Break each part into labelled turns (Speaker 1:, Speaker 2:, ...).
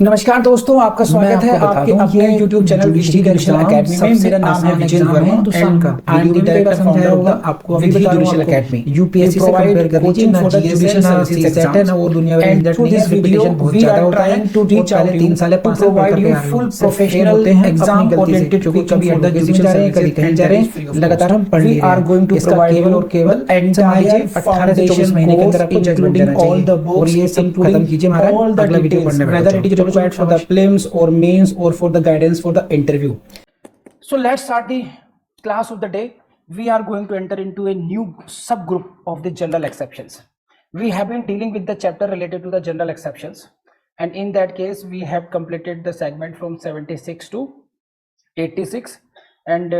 Speaker 1: नमस्कार दोस्तों, आपका स्वागत है आपके अपने YouTube channel Vidhi digital academy में। मेरा नाम है Vijay Verma and I am the director founder of the आपको विधि डिजिटल एकेडमी। यूपीएससी से कंपेयर कर लीजिए ना, जीएस सर्विसेज एग्जाम है ना, वो दुनिया में इंटर नहीं है। रिपीटेशन बहुत ज्यादा होता है टू रीच आउट 3 साल 5 साल पढ़ करके आ रहे हो, प्रोफेशनल एग्जाम ओरिएंटेड, क्योंकि कभी अंडर ग्रेजुएशन जा रहे हैं, कभी कहीं जा रहे हैं, लगातार हम पढ़ रहे हैं। इसका केवल और केवल एंटायर 18 से 24 महीने के अंदर आपको जजमेंट देना चाहिए और ये सब खत्म कीजिए महाराज। अगला वीडियो पढ़ने में required for the prelims or mains or for the guidance for the interview. So let's start the class of the day. We are going to enter into a new subgroup of the general exceptions. We have been dealing with the chapter related to the general exceptions, and in that case we have completed the segment from 76 to 86, and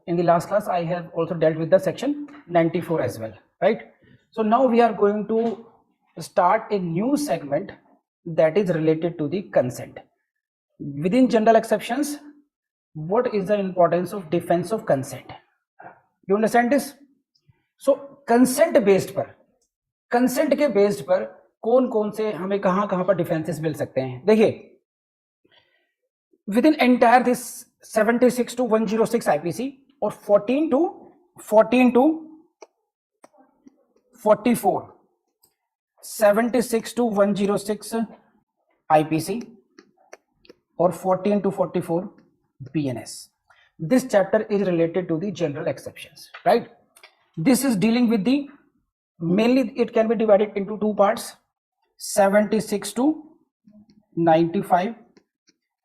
Speaker 1: in the last class I have also dealt with the section 94 as well, right? So now we are going to start a new segment that is related to the consent. Within general exceptions, what is the importance of defense of consent? You understand this? So consent based पर, consent के based पर कौन कौन से हमें कहाँ कहाँ पर डिफेंसेस मिल सकते हैं? देखिए, within entire this 76 to 106 IPC और 14 to 44, 76 to 106 IPC or 14 to 44 BNS. This chapter is related to the general exceptions, right? This is dealing with the, mainly it can be divided into two parts, 76 to 95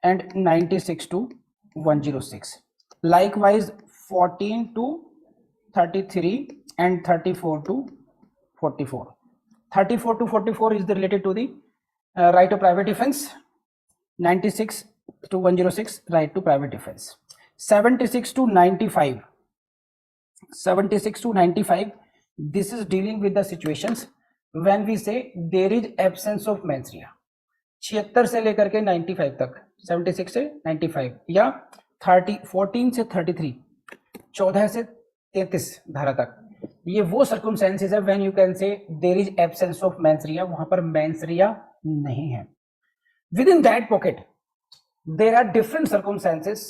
Speaker 1: and 96 to 106. Likewise 14 to 33 and 34 to 44. 34 to 44 is related to the right to private defense. 96 to 106 right to private defense. 76 to 95, 76 to 95, this is dealing with the situations when we say there is absence of menstruation. 76 से लेकर के 95 तक, 76 से 95 या 14 से 33, 14 से 33 धारा तक, ये वो सर्कमस्टेंसेस है when you can say there is absence of mens rea, वहां पर मेंस्ट्रिया नहीं है. Within that pocket there are different circumstances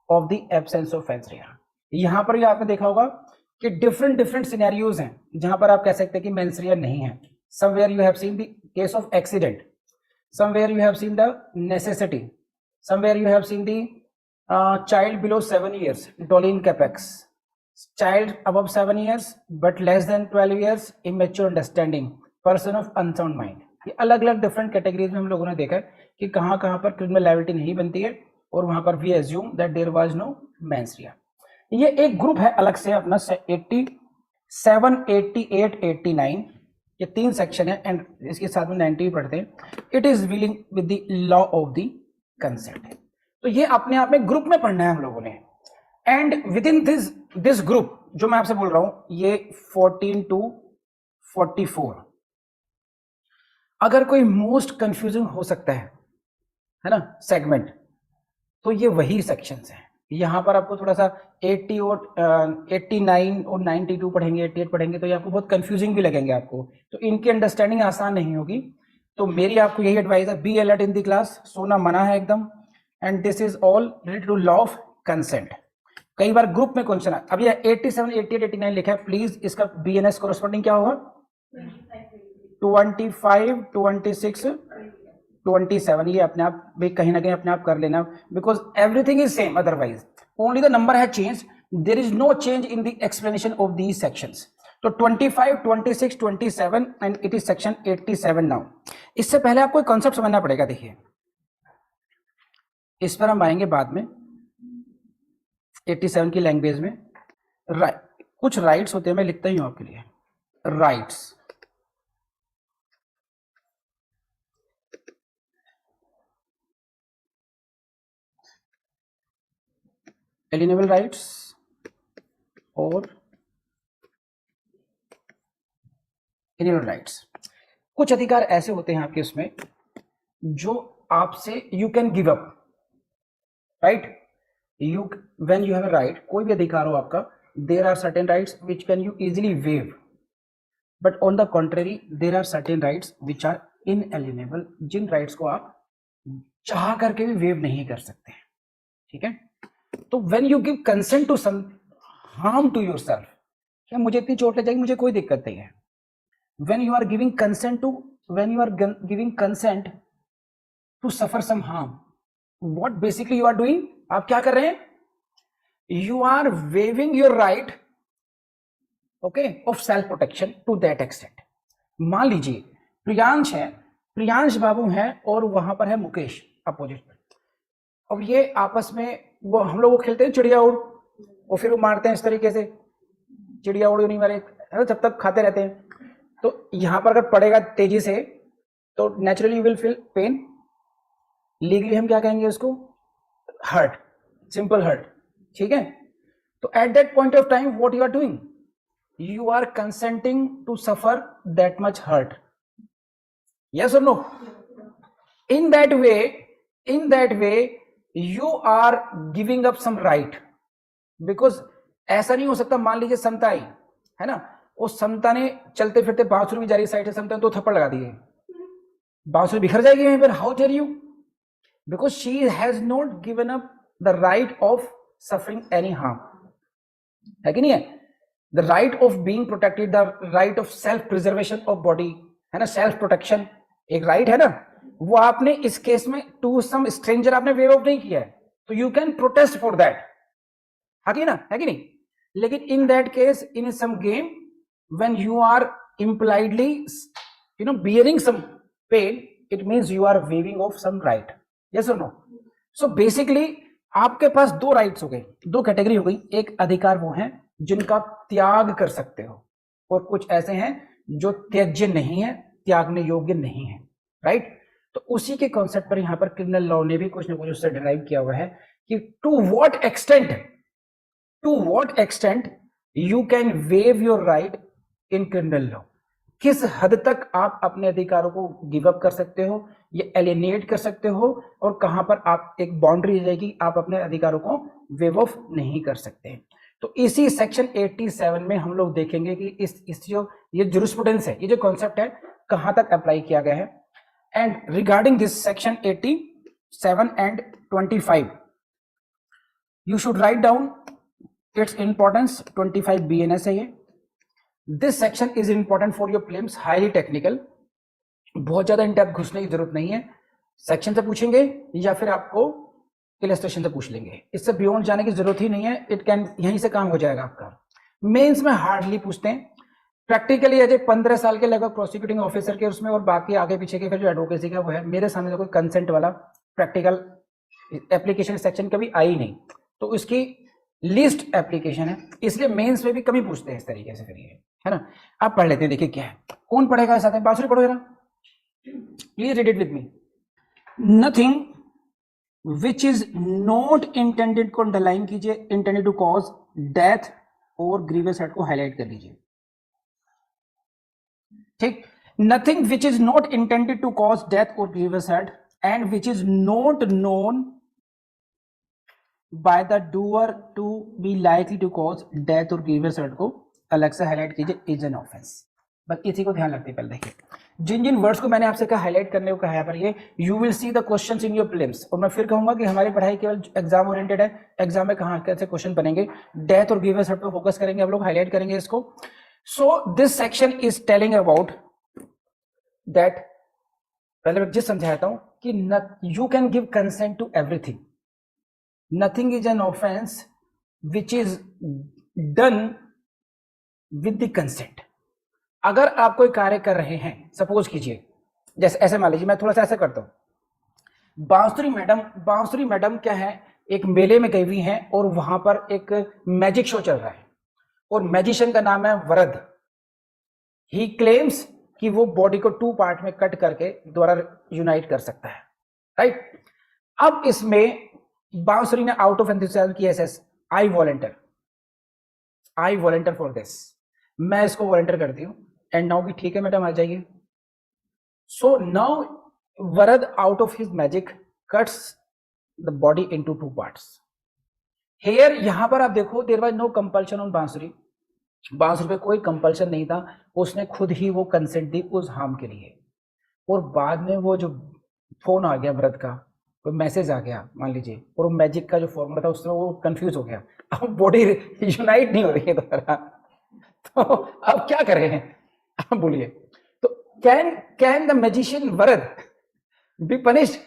Speaker 1: of the absence of mens rea. यहां पर भी आपने देखा होगा कि डिफरेंट सिनेरियोज हैं जहां पर आप कह सकते हैं कि मेंस्ट्रिया नहीं है. Somewhere you have seen the case of accident, somewhere you have seen the necessity, somewhere you have seen the child below 7 years Dolin capex, child above 7 years but less than 12 years immature understanding, person of unsound mind. ये अलग अलग different categories में हम लोगों ने देखा है कि कहाँ कहाँ पर क्रिमिनल लायबिलिटी नहीं बनती है और वहां पर we assume that there was no mens rea. ये एक ग्रुप है अलग से अपना 87, 88, 89, ये 3 सेक्शन है एंड इसके साथ में 90 भी पढ़ते हैं. It is dealing with the law of the consent. तो ये अपने आप में ग्रुप में पढ़ना है हम लोगों ने. And with in this group जो मैं आपसे बोल रहा हूं, ये 14 टू 44, अगर कोई मोस्ट कंफ्यूजिंग हो सकता है ना सेगमेंट, तो ये वही सेक्शंस हैं. यहां पर आपको थोड़ा सा 80 और 89 और 92 पढ़ेंगे, 88 पढ़ेंगे, तो ये आपको बहुत कंफ्यूजिंग भी लगेंगे आपको, तो इनकी अंडरस्टैंडिंग आसान नहीं होगी. तो मेरी आपको यही एडवाइस है, be alert in the class, सोना मना है एकदम. And this is all related to law of consent. कई बार ग्रुप में क्वेश्चन है. अब ये 87, 88, 89 लिखा है, प्लीज इसका बीएनएस कोरस्पॉन्डिंग क्या होगा? 25, 26, 27. ये अपने आप भी कहीं ना कहीं अपने आप कर लेना, because everything is same, otherwise only the number है change, there is no change in the explanation of these sections. तो 25, 26, 27 and it is section 87 now. इससे पहले आपको एक कॉन्सेप्ट समझना पड़ेगा. देखिए, इस पर हम आएंगे बाद में 87 की लैंग्वेज में. कुछ राइट्स होते हैं, मैं लिखता ही हूं आपके लिए. राइट्स, एलिनेबल राइट्स और इनेबल राइट्स. कुछ अधिकार ऐसे होते हैं आपके उसमें जो आपसे you can give up, right? You when you have a right, कोई भी अधिकार हो आपका, there are certain rights which can you easily waive, but on the contrary there are certain rights which are inalienable, Jin rights को आप चाह करके भी वेव नहीं कर सकते, ठीक है। तो when you give consent to some harm to yourself, क्या मुझे इतनी चोट लग जाएगी, मुझे कोई दिक्कत नहीं है। When you are giving consent to, when you are giving consent to suffer some harm, what basically you are doing, आप क्या कर रहे हैं, you are waving your right, okay, of self protection to that extent. मान लीजिए प्रियांश है, प्रियांश बाबू है और वहां पर है मुकेश अपोजिट पर, अब ये आपस में वो हम लोग वो खेलते हैं चिड़िया उड़, और फिर वो मारते हैं इस तरीके से, चिड़िया उड़ नहीं मारे जब तक खाते रहते हैं। तो यहां पर अगर पड़ेगा तेजी से तो naturally you will feel pain, legally हम क्या कहेंगे उसको, हर्ट, सिंपल हर्ट, ठीक है। तो at that point of time what you are doing, you are consenting to suffer that much hurt, yes or no? in that way you are giving up some right, because ऐसा नहीं हो सकता, मान लीजिए समता आई है ना, उस समता ने चलते फिरते बांसुरी में जा रही साइड से समता ने तो थप्पड़ लगा दिए, बांसुरी बिखर जाएगी वहीं पर, how dare you, because she has not given up the right of suffering any harm, है कि नहीं है, the right of being protected, the right of self preservation of body, है ना, सेल्फ प्रोटेक्शन एक राइट है ना, वो आपने इस केस में टू सम स्ट्रेंजर आपने वेव ऑफ नहीं किया है, तो you can protest for that, है कि ना, है कि नहीं। लेकिन in that case in some game when you are impliedly bearing some pain, it means you are waiving off some right, yes or no? so basically आपके पास दो rights हो गए, दो कैटेगरी हो गई, एक अधिकार वो हैं जिनका त्याग कर सकते हो, और कुछ ऐसे हैं जो त्याज्य नहीं है, त्यागने योग्य नहीं है, राइट। तो उसी के कॉन्सेप्ट पर यहां पर क्रिमिनल लॉ ने भी कुछ ना कुछ उससे डिराइव किया हुआ है कि to what extent you can waive your right in criminal law, किस हद तक आप अपने अधिकारों को गिव अप कर सकते हो, ये एलिनेट कर सकते हो, और कहां पर आप एक बाउंड्री रहेगी, आप अपने अधिकारों को वेव ऑफ नहीं कर सकते। तो इसी सेक्शन 87 में हम लोग देखेंगे कि इस जो ये जुरिस्प्रूडेंस है, ये जो कॉन्सेप्ट है कहां तक अप्लाई किया गया है। And regarding this section 87 and 25 you should write down its importance. 25 BNS है ये। This section is important for your prelims, highly technical, बहुत ज्यादा इन डेप्थ घुसने की जरूरत नहीं है, सेक्शन से पूछेंगे या फिर आपको इलस्ट्रेशन से पूछ लेंगे, इससे बियॉन्ड जाने की जरूरत ही नहीं है, इट कैन यहीं से काम हो जाएगा आपका। मेंस में हार्डली पूछते हैं, प्रैक्टिकली अजय 15 साल के लगभग प्रोसिक्यूटिंग ऑफिसर के उसमें, और बाकी आगे पीछे के फिर जो एडवोकेसी का वो है, मेरे सामने तो कोई कंसेंट वाला प्रैक्टिकल एप्लीकेशन सेक्शन कभी आई नहीं, तो इसकी लिस्ट एप्लीकेशन है, इसलिए मेंस में भी कमी पूछते हैं इस तरीके से, फिर ये है ना। आप पढ़ लेते हैं, देखिए क्या है, कौन पढ़ेगा साथ में, बांसुरी पढ़ो जरा, please read it with me. Nothing which is not intended को अंडरलाइन कीजिए, इंटेंडेड टू कॉज डेथ और ग्रीवियस हर्ट को हाईलाइट कर दीजिए, ठीक। Nothing which is not intended to cause death और grievous hurt and which is not known by the doer to be likely to cause death और grievous hurt को अलग से हाईलाइट कीजिए, इज एन ऑफेंस। बस इसी को ध्यान रखते पहले देखिए, जिन जिन वर्ड्स को मैंने आपसे कहा हाईलाइट करने को कहा है पर ये you will see the questions in your prelims. और मैं फिर कहूंगा कि हमारी पढ़ाई केवल एग्जाम ओरिएंटेड है, एग्जाम में कहां कैसे क्वेश्चन बनेंगे, डेथ और ग्रीवियस हर्ट पर फोकस करेंगे हम लोग, हाईलाइट करेंगे इसको। So this section is telling about that, पहले मैं जिस समझाता हूं कि you can give consent to everything, nothing is an offence which is done with the consent. अगर आप कोई कार्य कर रहे हैं, सपोज कीजिए जैसे ऐसे मान लीजिए, मैं थोड़ा सा ऐसे करता हूं, बांसुरी मैडम क्या है, एक मेले में गई हुई हैं और वहां पर एक मैजिक शो चल रहा है और मैजिशियन का नाम है वरद। ही क्लेम्स कि वो बॉडी को 2 पार्ट में कट करके दोबारा यूनाइट कर सकता है, राइट। अब इसमें बांसुरी ने आउट ऑफ एंथुसियाज्म की SS, I volunteer for this, मैं इसको वॉलंटियर करती हूं, एंड नाउ कि ठीक है मैडम आ जाइए। So now Varad out of his magic cuts the body into 2 parts. Here यहां पर आप देखो, there was no compulsion on Bansuri पे कोई कंपल्शन नहीं था, उसने खुद ही वो कंसेंट दी उस हार्म के लिए, और बाद में वो जो फोन आ गया भरत का, कोई मैसेज आ गया मान लीजिए, और वो मैजिक का जो फॉर्मूला था उसमें वो कंफ्यूज हो गया, अब बॉडी यूनाइट नहीं हो रही है दोबारा, तो अब क्या करें, आप बोलिए। तो can the magician would be punished?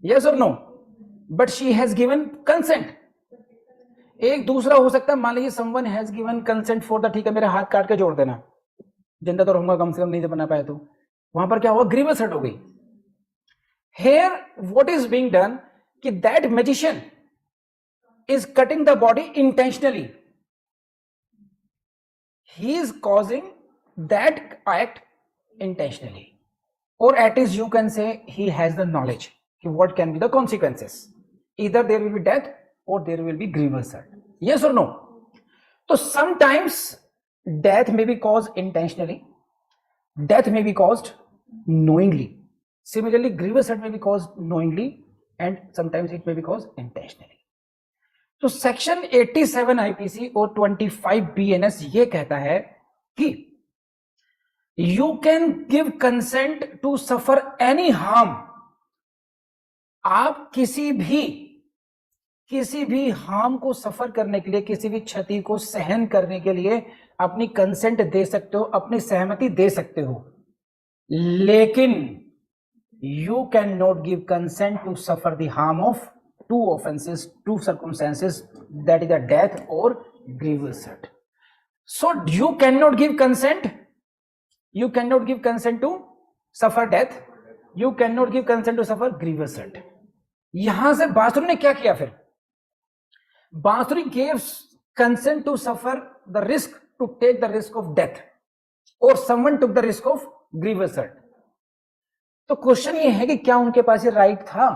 Speaker 1: Yes और no? But she has given consent. एक दूसरा हो सकता है, मान लीजिए someone has given consent for the, ठीक है मेरा हाथ काट के जोड़ देना, जिंदा तो रहूंगा कम से कम, नहीं से बना पाया तो वहां पर क्या हुआ, ग्रीवस हर्ट हो गई। Here what is being done कि that magician is cutting the body intentionally, he is causing that act intentionally, or at least you can say he has the knowledge कि what can be the consequences, either there will be death or there will be grievous hurt, yes or no? So sometimes death may be caused intentionally, death may be caused knowingly, similarly grievous hurt may be caused knowingly and sometimes it may be caused intentionally. तो section 87 IPC और 25 BNS ये कहता है कि you can give consent to suffer any harm, आप किसी भी harm को सफर करने के लिए, किसी भी क्षति को सहन करने के लिए अपनी कंसेंट दे सकते हो, अपनी सहमति दे सकते हो, लेकिन you cannot give consent to suffer the harm of two offenses, two circumstances, that is a death or grievous hurt. So you cannot give consent, you cannot give consent to suffer death, you cannot give consent to suffer grievous hurt. यहां से बांसुरी ने क्या किया, फिर बांसुरी gives consent to suffer the risk, to take the risk of death, or someone took the risk of grievous hurt. तो question ये है कि क्या उनके पास ये राइट था,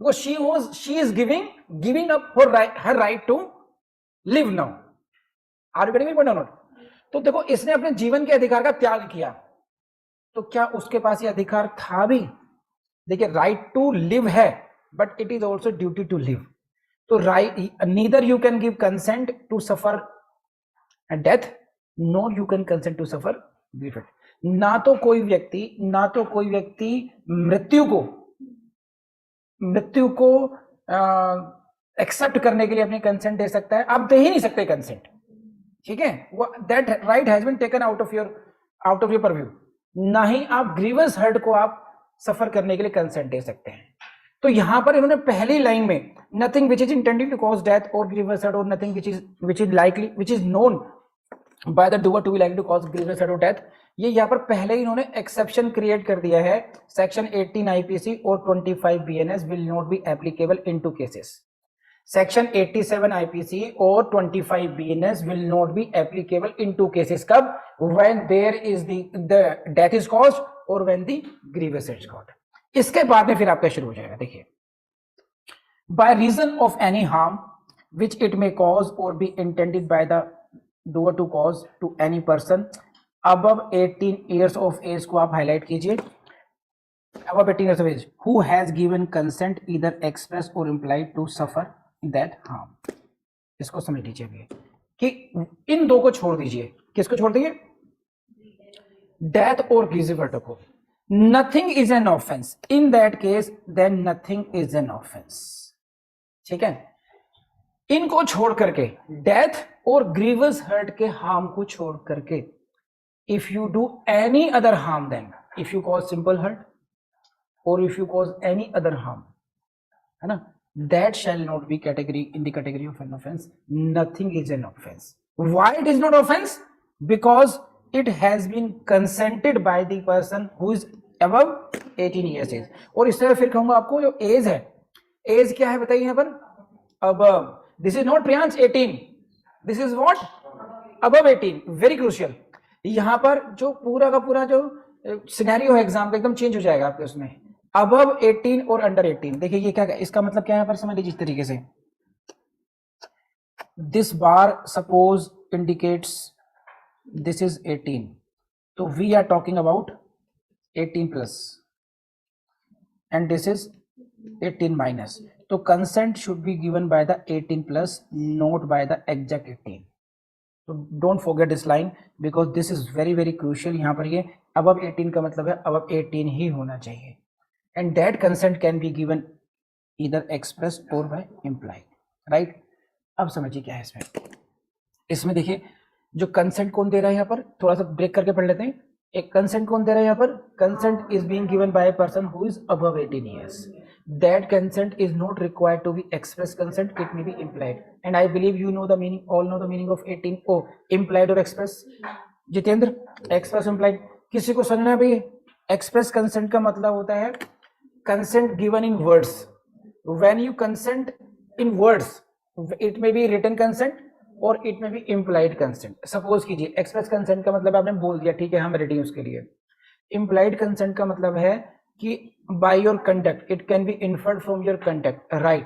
Speaker 1: because she is giving up her right to live now, are you getting me not? तो देखो इसने अपने जीवन के अधिकार का त्याग किया, तो क्या उसके पास ये अधिकार था भी? देखिए राइट टू लिव है, but it is also duty to live. तो right, neither you can give consent to suffer death, no you can consent to suffer grief. ना तो कोई व्यक्ति मृत्यु को एक्सेप्ट करने के लिए अपनी कंसेंट दे सकता है, आप दे ही नहीं सकते कंसेंट, ठीक है, that right has been taken out of your purview. ना ही आप ग्रीवस हर्ट को आप सफर करने के लिए कंसेंट दे सकते हैं। तो यहां पर इन्होंने पहली लाइन में nothing which is intended to cause death और ग्रीवस हर्ट, और nothing which is known by the doer to be likely to cause grievous hurt और डेथ, ये यहाँ पर पहले ही इन्होंने एक्सेप्शन क्रिएट कर दिया है। सेक्शन 18 आईपीसी और 25 BNS will not be applicable in two cases. Section 87 IPC और 25 BNS will not be applicable in two cases, कब? When there is the death is caused और when the grievous is caused. इसके बाद में फिर आपका शुरू हो जाएगा, देखिए, by reason of any harm which it may cause और be intended by the doer to cause to any person above 18 years of age को आप हाईलाइट कीजिए, above 18 years of age who has given consent either express or implied to suffer that harm। इसको समझ लीजिए अभी कि इन दो को छोड़ दीजिए, किसको छोड़ दीजिए? डेथ और ग्रीवस हर्ट को। Nothing is an offence, in that case then nothing is an offence, ठीक है। इनको छोड़ करके, डेथ और ग्रीवस हर्ट के हार्म को छोड़ करके, if you do any other harm, then if you cause simple hurt or if you cause any other harm, है ना, that shall not be category in the category of an offense. Nothing is an offense. Why it is not offense? Because it has been consented by the person who is above 18 years age। और इस तरह फिर कहूंगा आपको, जो as है, as क्या है बताइए यहाँ पर? above, this is not Priyansh 18, this is what? above 18, very crucial। यहां पर जो पूरा का पूरा जो सिनेरियो है एग्जाम का एकदम चेंज हो जाएगा आपके उसमें, अबव 18 और अंडर 18। देखिए ये क्या, इसका मतलब क्या है यहाँ पर समझ लीजिए इस तरीके से, this bar suppose indicates this is 18, तो we are talking about 18 plus and this is 18 minus, तो consent should be given by the 18 plus, not by the exact 18। तो don't forget this line because this is very very crucial. यहाँ पर ये above 18 का मतलब है above 18 ही होना चाहिए, and that consent can be given either express और बाय इम्प्लाइड, राइट। अब समझिए क्या है इसमें। इसमें देखिए जो कंसेंट कौन दे रहा है, यहाँ पर थोड़ा सा ब्रेक करके पढ़ लेते हैं। एक कंसेंट कौन दे रहा है यहाँ पर, consent is being given bye a person who is above 18 years. That consent is not required to be express consent, it may be implied. And I believe you know the meaning, all know the meaning of 18, oh, implied or express. Jitendra, express implied किसी को समझना है भाई? express consent का मतलब होता है consent given in words. When you consent in words, it may be written consent और इट में भी इम्प्लाइड कंसेंट। सपोज कीजिए एक्सप्रेस कंसेंट का मतलब आपने बोल दिया ठीक है हम रेडी उसके लिए। इम्प्लाइड कंसेंट का मतलब है कि by your conduct it can be inferred from your conduct, right.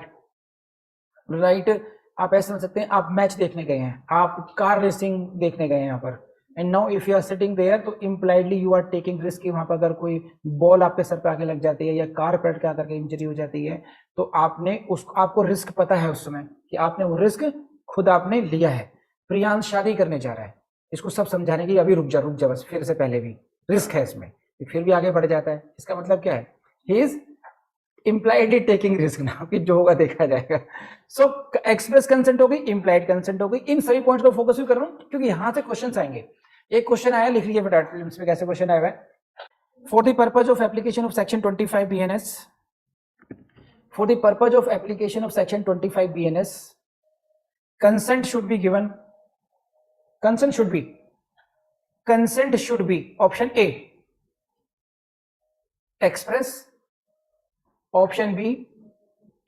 Speaker 1: आप ऐसा समझ सकते हैं, आप मैच देखने गए हैं, आप कार रेसिंग देखने गए हैं यहाँ पर, and now if you are sitting there तो impliedly you are taking risk. वहां पर अगर कोई बॉल आपके सर पे आके लग जाती है या कार पलट के आकर के इंजरी हो जाती है तो आपको रिस्क पता है उस समय कि आपने वो रिस्क खुद आपने लिया है। प्रियांश शादी करने जा रहा है, इसको सब समझाने की अभी रुक जा बस, फिर से पहले भी रिस्क है इसमें, फिर भी आगे बढ़ जाता है। इसका मतलब क्या है, he is impliedly taking risk ना, कि जो होगा देखा जाएगा। सो एक्सप्रेस कंसेंट हो गई, इम्प्लाइड कंसेंट हो गई। इन सभी पॉइंट्स को फोकस भी कर रहा हूं क्योंकि यहां से क्वेश्चन आएंगे। एक क्वेश्चन आया, लिख लीजिए फटाफट, इसमें कैसे क्वेश्चन आया है। For the purpose of application of section 25 BNS, for the purpose of application of section 25 BNS, consent should be given. Consent should be option A express, option B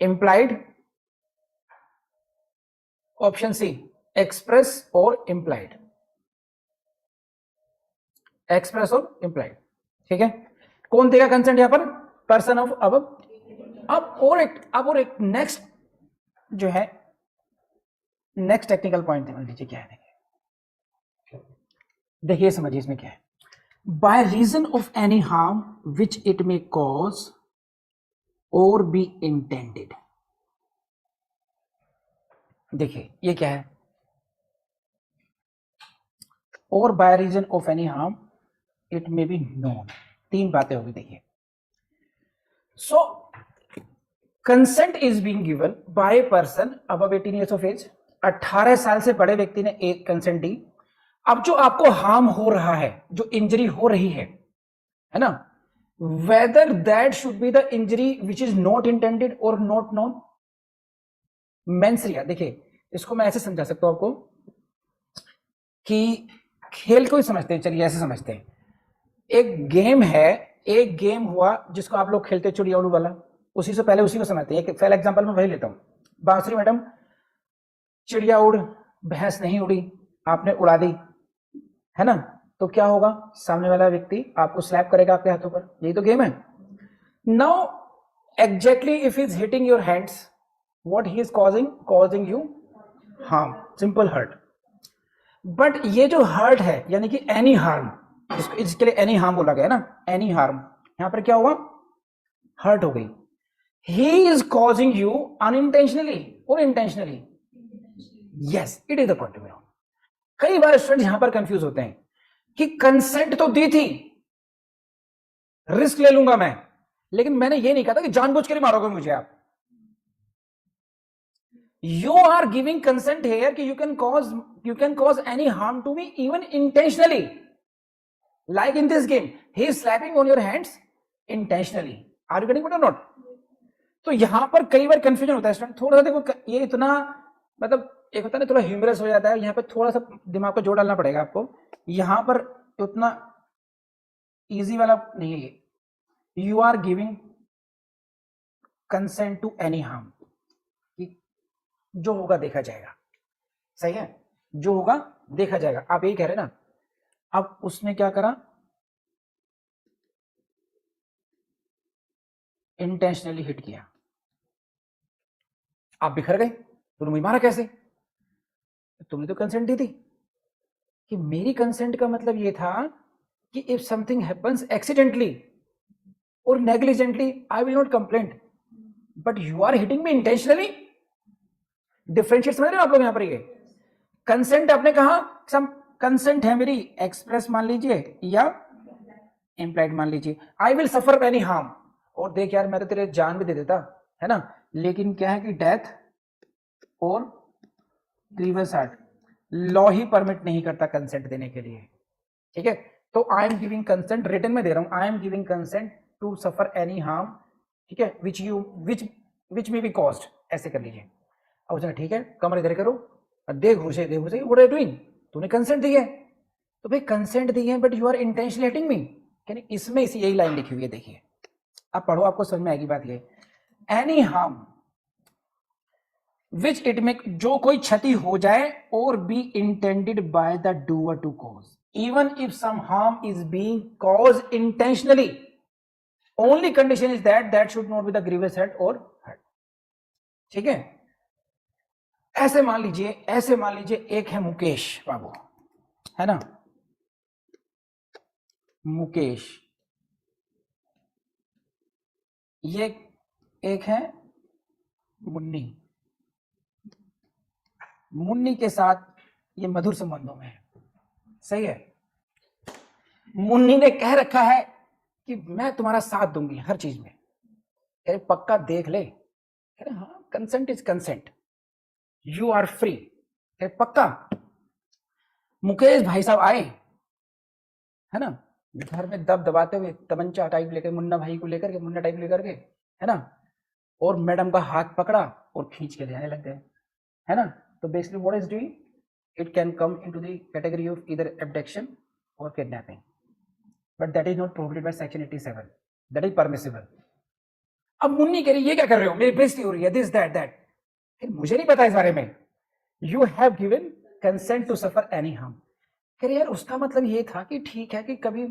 Speaker 1: implied, option C express or implied, express और implied, ठीक है। कौन देगा consent यहाँ पर, person of अब और एक नेक्स्ट जो है नेक्स्ट टेक्निकल पॉइंट मान लीजिए क्या है, देखिए समझिए इसमें क्या है। By reason of any harm which it may cause और बी इंटेंडेड। देखिए ये क्या है, और by reason of any harm it may be known, तीन बातें होगी। देखिए so consent is being given by a person above 18 years of age. 18 साल से बड़े व्यक्ति ने एक कंसेंट दी। अब जो आपको हार्म हो रहा है, जो इंजरी हो रही है ना, whether that should be the injury which is not intended और नॉट नोन। मेंसरिया, देखिए इसको मैं ऐसे समझा सकता हूं आपको कि खेल को ही समझते हैं, चलिए ऐसे समझते हैं। एक गेम है, एक गेम हुआ जिसको आप लोग खेलते चिड़िया उड़ू वाला, उसी से पहले उसी को समझते हैं। एक पहला एग्जांपल मैं वही लेता हूं। बांसुरी मैडम, चिड़िया उड़, भैंस नहीं उड़ी, आपने उड़ा दी, है ना, तो क्या होगा, सामने वाला व्यक्ति आपको स्लैप करेगा आपके हाथों पर, यही तो गेम है। Now exactly if is hitting your hands, what he is causing you harm, simple hurt. But ये जो हर्ट है यानी कि एनी हार्म, इसके लिए एनी हार्म बोला गया ना, एनी हार्म, यहां पर क्या हुआ, हर्ट हो गई। He is causing you unintentionally और intentionally, yes it is the point. कई बार स्टूडेंट यहां पर कंफ्यूज होते हैं कि कंसेंट तो दी थी, रिस्क ले लूंगा मैं, लेकिन मैंने ये नहीं कहा था कि जानबूझ कर मारोगे मुझे आप। You are giving consent here कि you can cause any harm to me even intentionally, like in this game he is slapping on your hands intentionally. Are you getting it or not? तो यहां पर कई बार confusion होता है student, थोड़ा सा देखो ये इतना मतलब एक होता है ना थोड़ा ह्यूमरस हो जाता है, यहां पर थोड़ा सा दिमाग को जोर डालना पड़ेगा आपको। यहां पर उतना इजी वाला नहीं है। You are giving consent to any harm, जो होगा देखा जाएगा, सही है, जो होगा देखा जाएगा, आप यही कह रहे हैं ना। अब उसने क्या करा, इंटेंशनली हिट किया, आप बिखर गए, तुमने मुझे मारा कैसे, तुमने तो कंसेंट दी थी। कि मेरी कंसेंट का मतलब ये था कि इफ समथिंग हैपेंस एक्सीडेंटली और negligently I will not complaint, but you are hitting me intentionally. Differentiate समझ रहे हो आप लोग यहां पर, ये कंसेंट आपने कहा सम कंसेंट है मेरी एक्सप्रेस मान लीजिए या इम्प्लाइड मान लीजिए। I will suffer any harm, और देख यार मैं तो तेरे जान भी दे देता है ना, लेकिन क्या है कि डेथ और ग्रीवियस हर्ट लॉ ही परमिट नहीं करता कंसेंट देने के लिए, ठीक है। तो I am giving consent, written में दे रहा हूं, I am giving consent to suffer any harm, ठीक है, विच मे बी कॉज्ड, ऐसे कर लीजिए। अब उसने ठीक है कमर इधर करो, देख घुसे व्हाट आर यू डूइंग, तूने कंसेंट दी है, तो भाई कंसेंट दी है but you are intentionally hitting me, यानी इसमें इसी यही लाइन लिखी हुई है, देखिए अब पढ़ो आपको समझ में आएगी बात ये। Any harm which it make, जो कोई क्षति हो जाए, और be intended by the doer to cause, even if some harm is being caused intentionally, only condition is that that should not be the grievous hurt or hurt, ठीक है। ऐसे मान लीजिए एक है मुकेश बाबू, है ना, मुकेश, ये एक है मुन्नी, मुन्नी के साथ ये मधुर संबंधों में है, सही है। मुन्नी ने कह रखा है कि मैं तुम्हारा साथ दूंगी हर चीज में, अरे पक्का देख ले, अरे हाँ consent is consent, you are free, अरे पक्का। मुकेश भाई साहब आए, है ना, घर में दब दबाते हुए तमंचा टाइप लेकर, मुन्ना भाई को लेकर के, मुन्ना टाइप लेकर के, है ना, और मैडम का हाथ पकड़ा और खींच के ले जाने लग गए, है ना। तो basically what is doing, it can come into the category of either abduction or kidnapping, but that is not prohibited by section 87, that is permissible। अब मुन्नी कह रही ये क्या कर रहे हो, मेरी बेइज्जती हो रही है, दिस दैट दैट, मुझे नहीं पता इस बारे में, you have given consent to suffer any harm. कह रहे यार उसका मतलब ये था कि ठीक है कि कभी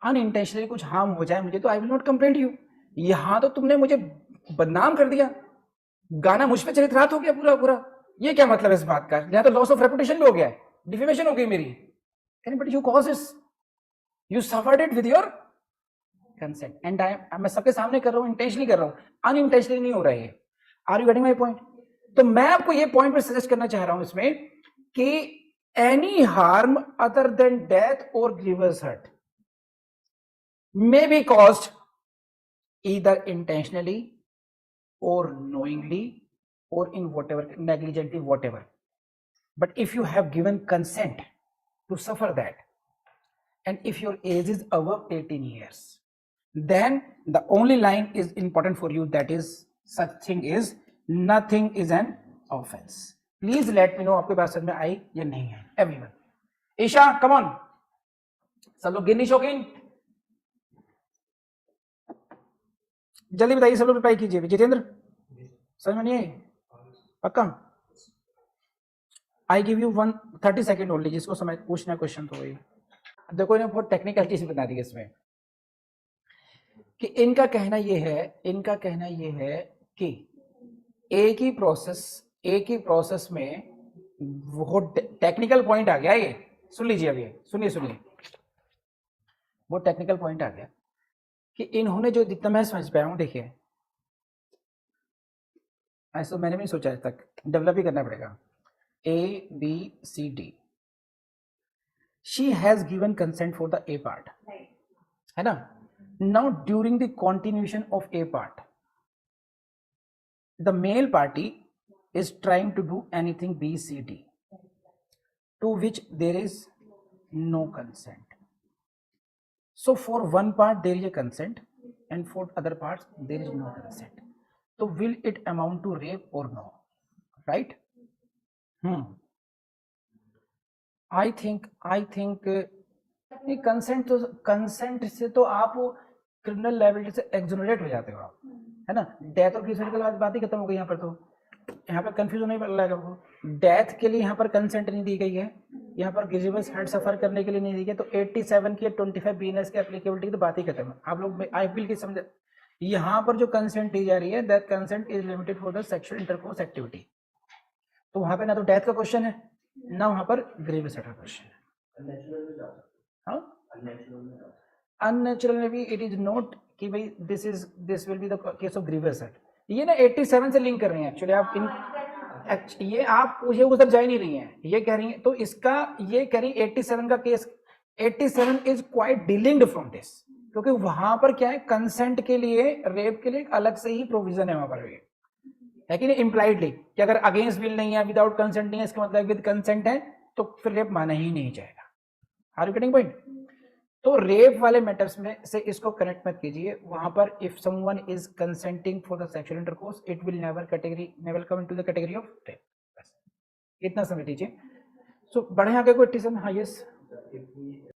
Speaker 1: अनइंटेंशनली कुछ हार्म हो जाए मुझे तो आई विल नॉट कंप्लेंट यू, यहां तो तुमने मुझे बदनाम कर दिया, गाना मुझ पे चरित्रार्थ हो गया पूरा पूरा, ये क्या मतलब है इस बात का, यहाँ तो लॉस ऑफ रेपुटेशन भी हो गया है, डिफेमेशन हो गई मेरी, but you cause this, you suffered it with your consent, and मैं सबके सामने कर रहा हूँ, इंटेंशनली कर रहा हूँ, अनइंटेंशनली नहीं हो रहा है। Are you getting my point? तो मैं आपको ये पॉइंट पे सजेस्ट करना चाह रहा हूं इसमें कि any harm other than death और grievous hurt may be caused either intentionally or knowingly or in whatever negligently whatever, but if you have given consent to suffer that, and if your age is above 18 years, then the only line is important for you, that is such thing is nothing is an offense। Please let me know आपके पास समझ में आई या नहीं है everyone. Isha come on, सब लोग गिन्नी शौकीन, जल्दी बताइए, सब लोग रिप्लाई कीजिए। जितेंद्र समझ में नहीं आई पक्का? I give you 30 second only, जिसको समझ पूछना क्वेश्चन तो वही। देखो इन्हें बहुत टेक्निकल चीज बता दी इसमें कि इनका कहना ये है कि एक ही प्रोसेस में वो टेक्निकल पॉइंट आ गया, ये सुन लीजिए, अब ये सुनिए वो टेक्निकल पॉइंट आ गया कि इन्होंने जो, जितना मैं समझ पाया हूं, देखिए ऐसा मैंने भी नहीं सोचा आज तक, डेवलप ही करना पड़ेगा। A B C D, she has given consent for the A part, है ना। Now during the continuation of A part, the male party is trying to do anything B, C, D, to which there is no consent. So for one part there is a consent, and for other parts there is no consent. So will it amount to rape or no? Right? I think consent से तो आप criminal liability से exonerate हो जाते हो आप, है ना। डेथ और ग्रीवियस के बाद बात ही खत्म हो गई यहाँ पर। तो यहाँ पर कंफ्यूजन नहीं लग रहा आपको, डेथ के लिए यहाँ पर कंसेंट नहीं दी गई है, यहाँ पर ग्रीवियस हर्ट सफर करने के लिए नहीं दी गई, तो 87 की 25 बीएनएस की एप्लीकेबिलिटी तो बात ही खत्म है। आप लोग आई फील की समझ, यहाँ पर जो कंसेंट दी जा रही है, that consent is limited for the sexual intercourse activity. तो वहां पे ना तो डेथ का क्वेश्चन है, ना वहां पर ग्रीवियस हर्ट का क्वेश्चन है। अननेचुरल में भी इट इज नॉट कि भाई this will be the case of grievous hurt. ये ना 87 से लिंक कर रहे हैं एक्चुअली आप इन ये आप ये उधर जा ही नहीं रही हैं, ये कह रही हैं, तो इसका ये कह रही 87 का केस, 87 is quite delinked from this, क्योंकि वहां पर क्या है, कंसेंट के लिए, रेप के लिए एक अलग से ही प्रोविजन है वहां पर, है कि नहीं, इम्प्लाइडली, कि अगर अगेंस्ट विल नहीं है, विदाउट कंसेंट नहीं है, इसका मतलब विद कंसेंट है, तो फिर रेप माना ही नहीं जाएगा। Are you getting point? तो रेप वाले मैटर्स में से इसको कनेक्ट मत कीजिए, वहां पर if someone is consenting for the sexual intercourse it will never come into the category of rape, बस इतना समझ लीजिए। सो बढ़े आगे कोई टीचर? हाँ yes,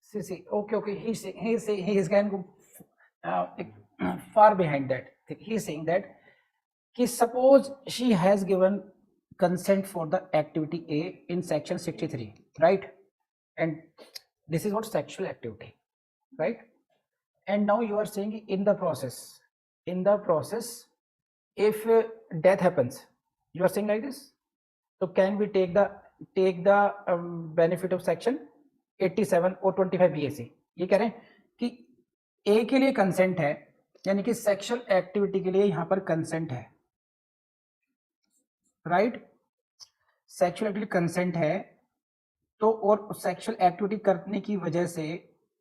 Speaker 1: see okay okay, he is going to far behind that, he is saying that कि suppose she has given consent for the activity A in section 63, right, and this is what sexual activity, right, and now you are saying in the process if death happens, you are saying like this, so can we take the benefit of section 87 और 25 BAC? ये कह रहे हैं कि A के लिए consent है, यानी कि सेक्सुअल एक्टिविटी के लिए यहां पर कंसेंट है, राइट, सेक्सुअल एक्टिविटी कंसेंट है, तो और सेक्सुअल एक्टिविटी करने की वजह से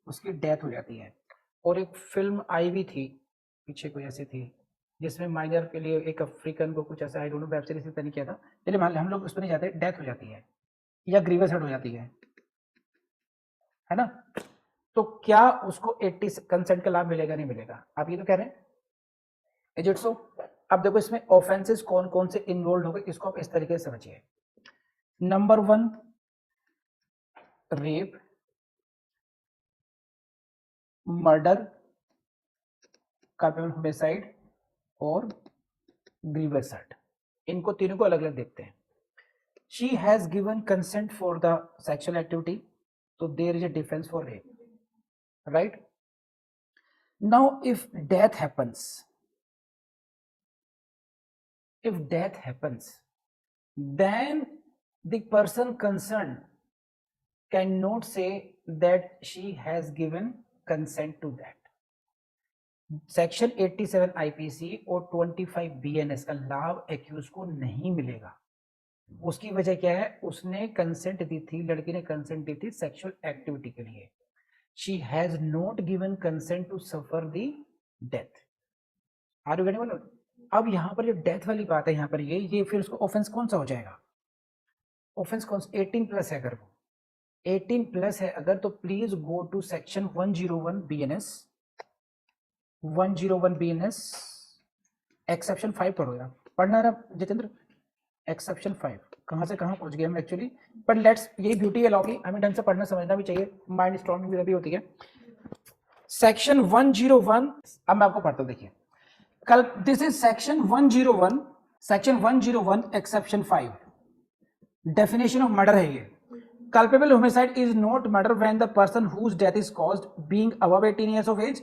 Speaker 1: उसकी डेथ हो जाती है। और एक फिल्म आई भी थी पीछे, कोई ऐसी थी जिसमें माइनर के लिए एक अफ्रीकन को कुछ ऐसा, I don't know, web series से नहीं किया था, चलिए मान हम लोग उस पर नहीं जाते, डेथ हो जाती है या ग्रीवस हर्ट हो जाती है ना, तो क्या उसको 80 कंसेंट का लाभ मिलेगा, नहीं मिलेगा? आप ये तो कह रहे हैं, इज इट सो? अब देखो इसमें ऑफेंसेस कौन कौन से इन्वॉल्व हो गए, इसको आप इस तरीके से समझिए। Number 1 rape, murder, capital homicide और ग्रीवियस हर्ट, इनको तीनों को अलग अलग देखते हैं। She has given consent for the sexual activity, तो there is a difference for rape, right. Now if death happens, then the person concerned cannot say that she has given consent to that. Section 87 IPC और 25 BNS का लाभ accused को नहीं मिलेगा। उसकी वजह क्या है? उसने कंसेंट दी थी, लड़की ने कंसेंट दी थी सेक्सुअल एक्टिविटी के लिए। She has not given consent to suffer the death. Are you getting? अब यहां पर जो डेथ वाली बात है, यहां पर ये फिर उसको ऑफेंस कौन सा हो जाएगा? ऑफेंस कौन सा? 18+ है। अगर वो 18+ है अगर, तो please go to section 101 BNS, 101 BNS exception 5 पढ़ो यार, पढ़ना रहा जितेंद्र। एक्सेप्शन 5 कहां से कहां पहुंच गए हम एक्चुअली, पर लेट्स, यही ब्यूटी है लॉ की, हमें ढंग से पढ़ना समझना भी चाहिए, माइंड स्ट्रॉन्ग भी होती है। सेक्शन 101, अब मैं आपको पढ़ता हूं, देखिए कल, this is section 101, section 101 exception 5, definition of murder है ये। Culpable homicide is not murder when the person whose death is caused being above 18 years of age.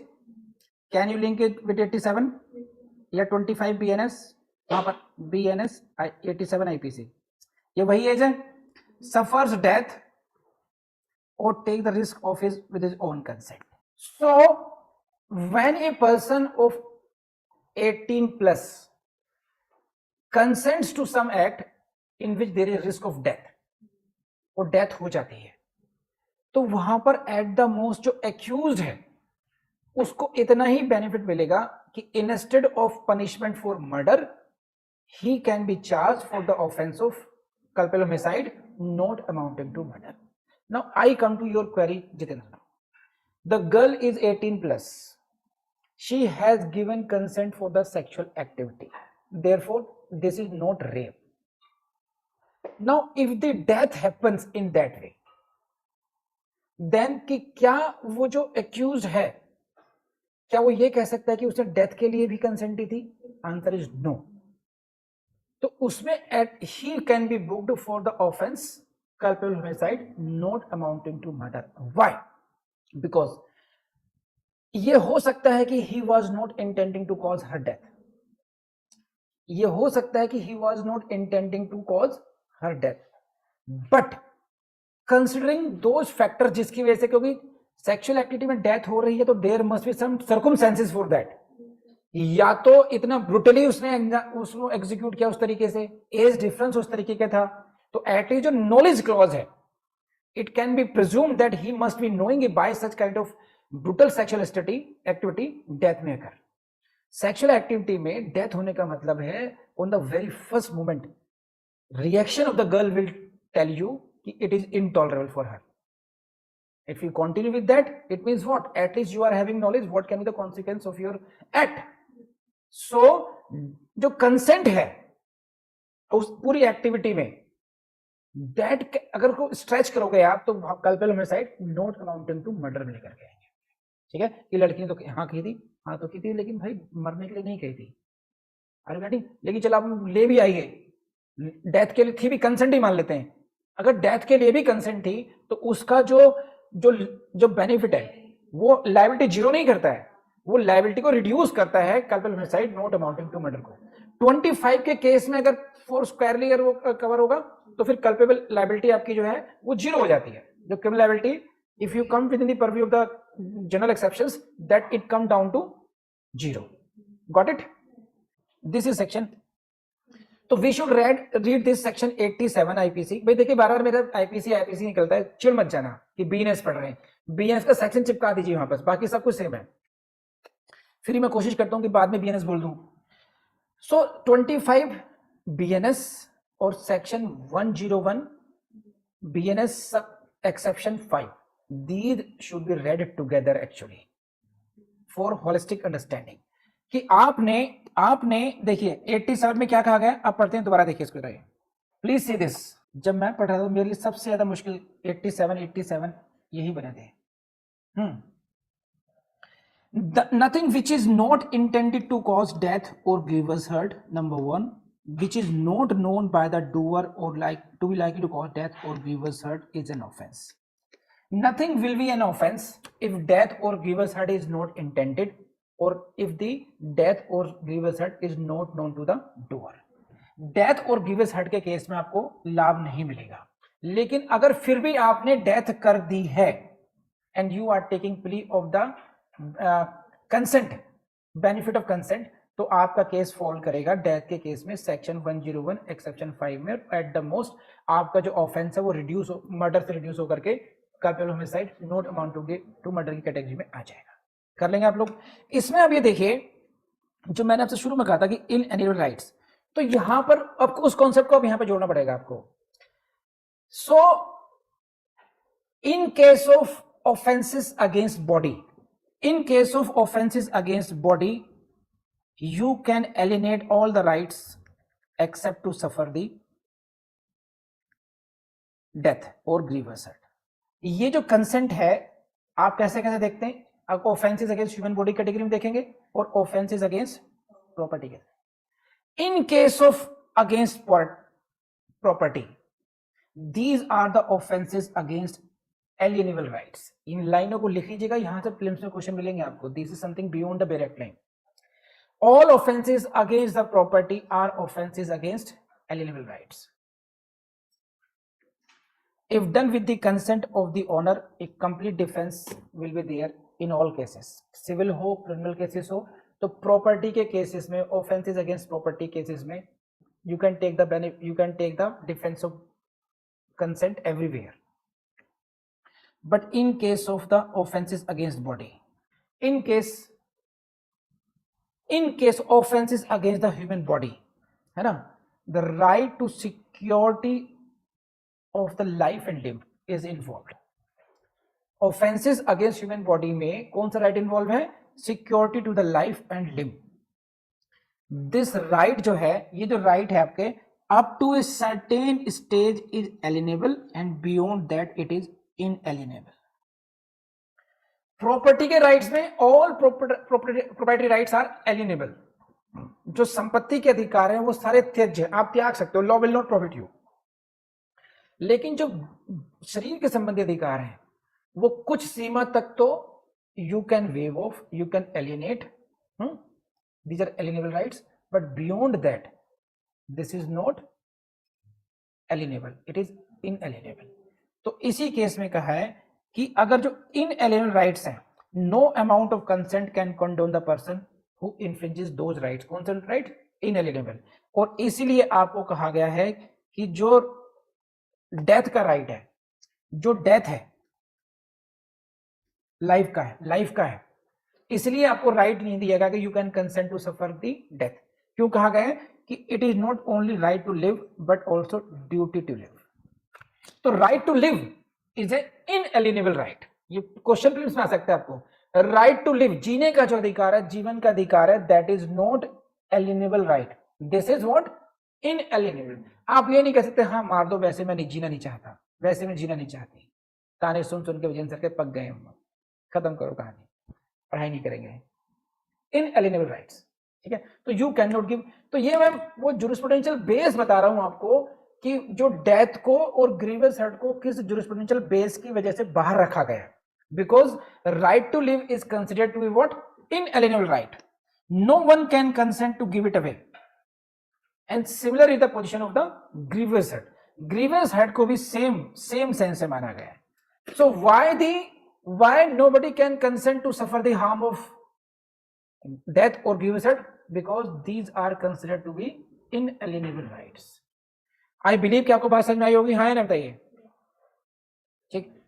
Speaker 1: Can you link it with 87 या 25 BNS? वहां पर BNS 87 IPC, ये वही as है। Suffers death or take the risk of his with his own consent. So when a person of 18+ consents to some act in which there is risk of death, और death हो जाती है, तो वहां पर एट द मोस्ट जो accused है उसको इतना ही बेनिफिट मिलेगा कि instead of punishment for murder he can be charge for the offence of culpable homicide not amounting to murder. Now I come to your query Jitendra. The girl is 18+, she has given consent for the sexual activity, therefore this is not rape. Now if the death happens in that way, then कि क्या वो जो accused है, क्या वो ये कह सकता है कि उसने डेथ के लिए भी कंसेंट दी थी? Answer is no. तो उसमें he can be booked for the offense culpable homicide not amounting to murder. Why? Because ये हो सकता है कि he was not intending to cause her death, ये हो सकता है कि he was not intending to cause her death, but considering those factors जिसकी वजह से, क्योंकि सेक्सुअल एक्टिविटी में डेथ हो रही है तो there must be some circumstances for that, या तो इतना ब्रुटली उसने उसको एग्जीक्यूट किया उस तरीके से, एज डिफरेंस उस तरीके का था, तो एटलीस्ट जो नॉलेज क्लॉज है, it can be presumed that he must be knowing by such kind of brutal sexual activity death में occur. Sexual activity में death होने का मतलब है on the very first moment reaction of the girl will tell you कि it is intolerable for her. If you continue with that, it means what? At least you are having knowledge what can be the consequence of your act. So जो consent है उस पूरी activity में, that अगर को stretch करोगे आप तो culpable homicide not amounting to murder में लेकर के आएंगे, ठीक है। कि लड़की ने तो हाँ कही थी, हाँ तो की थी, लेकिन भाई मरने के लिए नहीं कही थी, अरे बेटी लेकिन चलो आप ले भी आइए, डेथ के लिए थी भी, कंसेंट ही मान लेते हैं, अगर डेथ के लिए भी कंसेंट थी तो उसका जो जो जो बेनिफिट है वो लायबिलिटी जीरो नहीं करता है, वो लायबिलिटी को रिड्यूस करता है culpable homicide not amounting to murder को। 25 के केस में अगर 4 स्क्वायरली अगर वो कवर होगा तो फिर कल्पेबल लायबिलिटी आपकी जो है वो जीरो हो जाती है, जो criminal liability if you come within the purview of the general exceptions that it come down to zero. Got it? This is section. तो we should read this section 87 IPC. भाई देखिए बार बार मेरा IPC निकलता है, चिढ़ मत जाना कि बीएनएस पढ़ रहे हैं, बीएनएस का सेक्शन चिपका दीजिए वहां पर, बाकी सब कुछ सेम है, फिर मैं कोशिश करता हूं कि बाद में बीएनएस बोल दूं। सो 25 बीएनएस और section 101 BNS exception 5, these should be read together actually for holistic understanding। कि आपने देखिए 87 में क्या कहा गया, आप पढ़ते हैं दोबारा देखिए इसको, प्लीज सी दिस। जब मैं पढ़ रहा था मेरे लिए सबसे ज्यादा मुश्किल 87 यही बने थे। Nothing which is not intended to cause death or grievous hurt, number 1, which is not known by the doer or to be likely to cause death or grievous hurt is an offense. Nothing will be an offense if death or grievous hurt is not intended or if the death or grievous hurt is not known to the doer. Death और grievous hurt के case में आपको लाभ नहीं मिलेगा, लेकिन अगर फिर भी आपने डेथ कर दी है and you are taking plea of the consent, benefit of consent, तो आपका केस फॉल करेगा डेथ के केस में सेक्शन 101 एक्सेप्शन 5 में। एट द मोस्ट आपका जो ऑफेंस है वो रिड्यूस मर्डर से रिड्यूस होकर के culpable homicide not amounting to murder की कैटेगरी में आ जाएगा। कर लेंगे आप लोग। इसमें अब ये देखिए जो मैंने आपसे शुरू में कहा था कि इनएलिजिबल राइट्स, तो यहां पर आपको उस कॉन्सेप्ट को अब यहां पर जोड़ना पड़ेगा आपको। So in case of offences against body, in case of offenses against body you can alienate all the rights except to suffer the death or grievous hurt। ये जो कंसेंट है आप कैसे कैसे देखते हैं, आप offences against human body category में देखेंगे और ऑफेंसेस अगेंस्ट प्रॉपर्टी के। In case of against property these are the offences against alienable rights। इन लाइनों को लिख लीजिएगा, यहां से प्रीलिम्स में क्वेश्चन मिलेंगे आपको। This is something beyond the direct line. All offences against the property are offences against alienable rights। if done with the consent of the owner a complete defense will be there in all cases। Civil हो criminal cases हो, तो property के cases में offences against property cases में you can take the defense of consent everywhere। But in case of the offenses against body, in case offenses against the human body, है ना, the right to security of the life and limb is involved। offenses against human body में कौन सा right involved है? security to the life and limb। this right जो है, ये जो right है आपके, up to a certain stage is alienable and beyond that it is inalienable. Property के राइट्स में all property rights are alienable. जो संपत्ति के अधिकार हैं वो सारे त्याज्य हैं, आप त्याग सकते हो, law will not profit you. लेकिन जो शरीर के संबंधी अधिकार हैं वो कुछ सीमा तक तो you can waive off, you can alienate, these are alienable rights, but beyond that this is not alienable, it is inalienable. तो इसी केस में कहा है कि अगर जो इनएलिनेबल राइट्स हैं, no amount of consent can condone the person who infringes those rights, कौन सा राइट, इनएलिएनेबल। और इसीलिए आपको कहा गया है कि जो डेथ का राइट है, जो डेथ है लाइफ का है, लाइफ का है, इसलिए आपको राइट नहीं दिया गया कि you can consent to suffer the death. क्यों कहा गया है कि it is not only right to live but also duty to live. तो right to live is a inalienable right. ये क्वेश्चन प्रिंट्स में आ सकता है आपको। राइट टू लिव, जीने का जो अधिकार है, जीवन का अधिकार है, that is not alienable right, this is what, inalienable. आप ये नहीं कह सकते हाँ मार दो, वैसे मैं नहीं जीना नहीं चाहता, वैसे मैं जीना नहीं चाहती, ताने सुन सुन के विजयन सर के पक गए हम, खत्म करो कहानी, पढ़ाई नहीं करेंगे, इनएलिएनेबल राइट्स। ठीक है, तो यू कैन नॉट गिव। तो ये मैं वो जुरिस्प्रूडेंशियल बेस बता रहा हूं आपको कि जो डेथ को और ग्रीवियस हर्ट को किस जुरिस्प्रूडेंशियल बेस की वजह से बाहर रखा गया, because right to live is considered to be what, inalienable right, no one can consent to give it away. And similar is the position of the grievous hurt, grievous hurt को भी same sense से माना गया है। सो why nobody can consent to suffer the harm of death or grievous hurt, because these are considered to be inalienable rights. I believe कि आपको बात समझ में आई होगी, हाँ या ना बताइए। ठीक,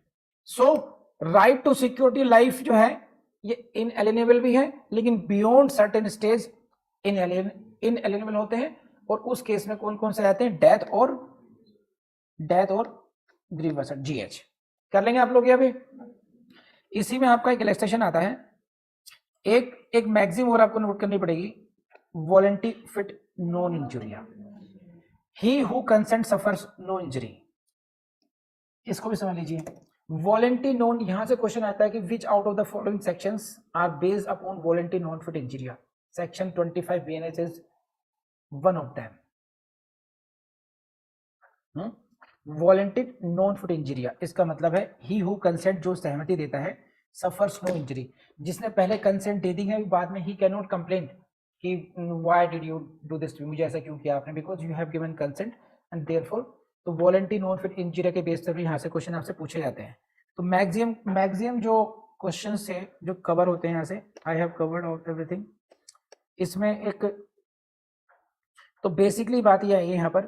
Speaker 1: सो राइट टू सिक्योरिटी लाइफ जो है ये इनएलिएनेबल भी है, लेकिन बियॉन्ड सर्टेन स्टेज इनएलिएनेबल होते हैं। और उस केस में कौन कौन से आते हैं, डेथ और ग्रीवियस हर्ट, जीएच। कर लेंगे आप लोग ये अभी। इसी में आपका एक इलस्ट्रेशन आता है, एक मैक्सिम और आपको नोट करनी पड़ेगी, volenti fit non injuria, he who consents suffers no injury. इसको भी समझ लीजिए, वॉलंटी नॉन, यहां से क्वेश्चन आता है कि which out of the following sections are based upon volenti non fit injuria. Section 25 BNS is one of them. Volenti non fit injuria, इसका मतलब है ही हु कंसेंट, जो सहमति देता है, सफर्स नो इंजरी, जिसने पहले कंसेंट दे दी है, बाद में ही कैन नॉट कंप्लेन कि why did you do this, मुझे ऐसा क्यों किया आपने, because you have given consent and therefore. तो वॉलंटी नॉन फिट इंजरी के बेस पर भी यहाँ से क्वेश्चन आपसे पूछे जाते हैं। तो मैक्सिमम जो क्वेश्चन से जो कवर होते हैं यहाँ से, I have covered out everything. इसमें एक तो बेसिकली बात यह है यहाँ पर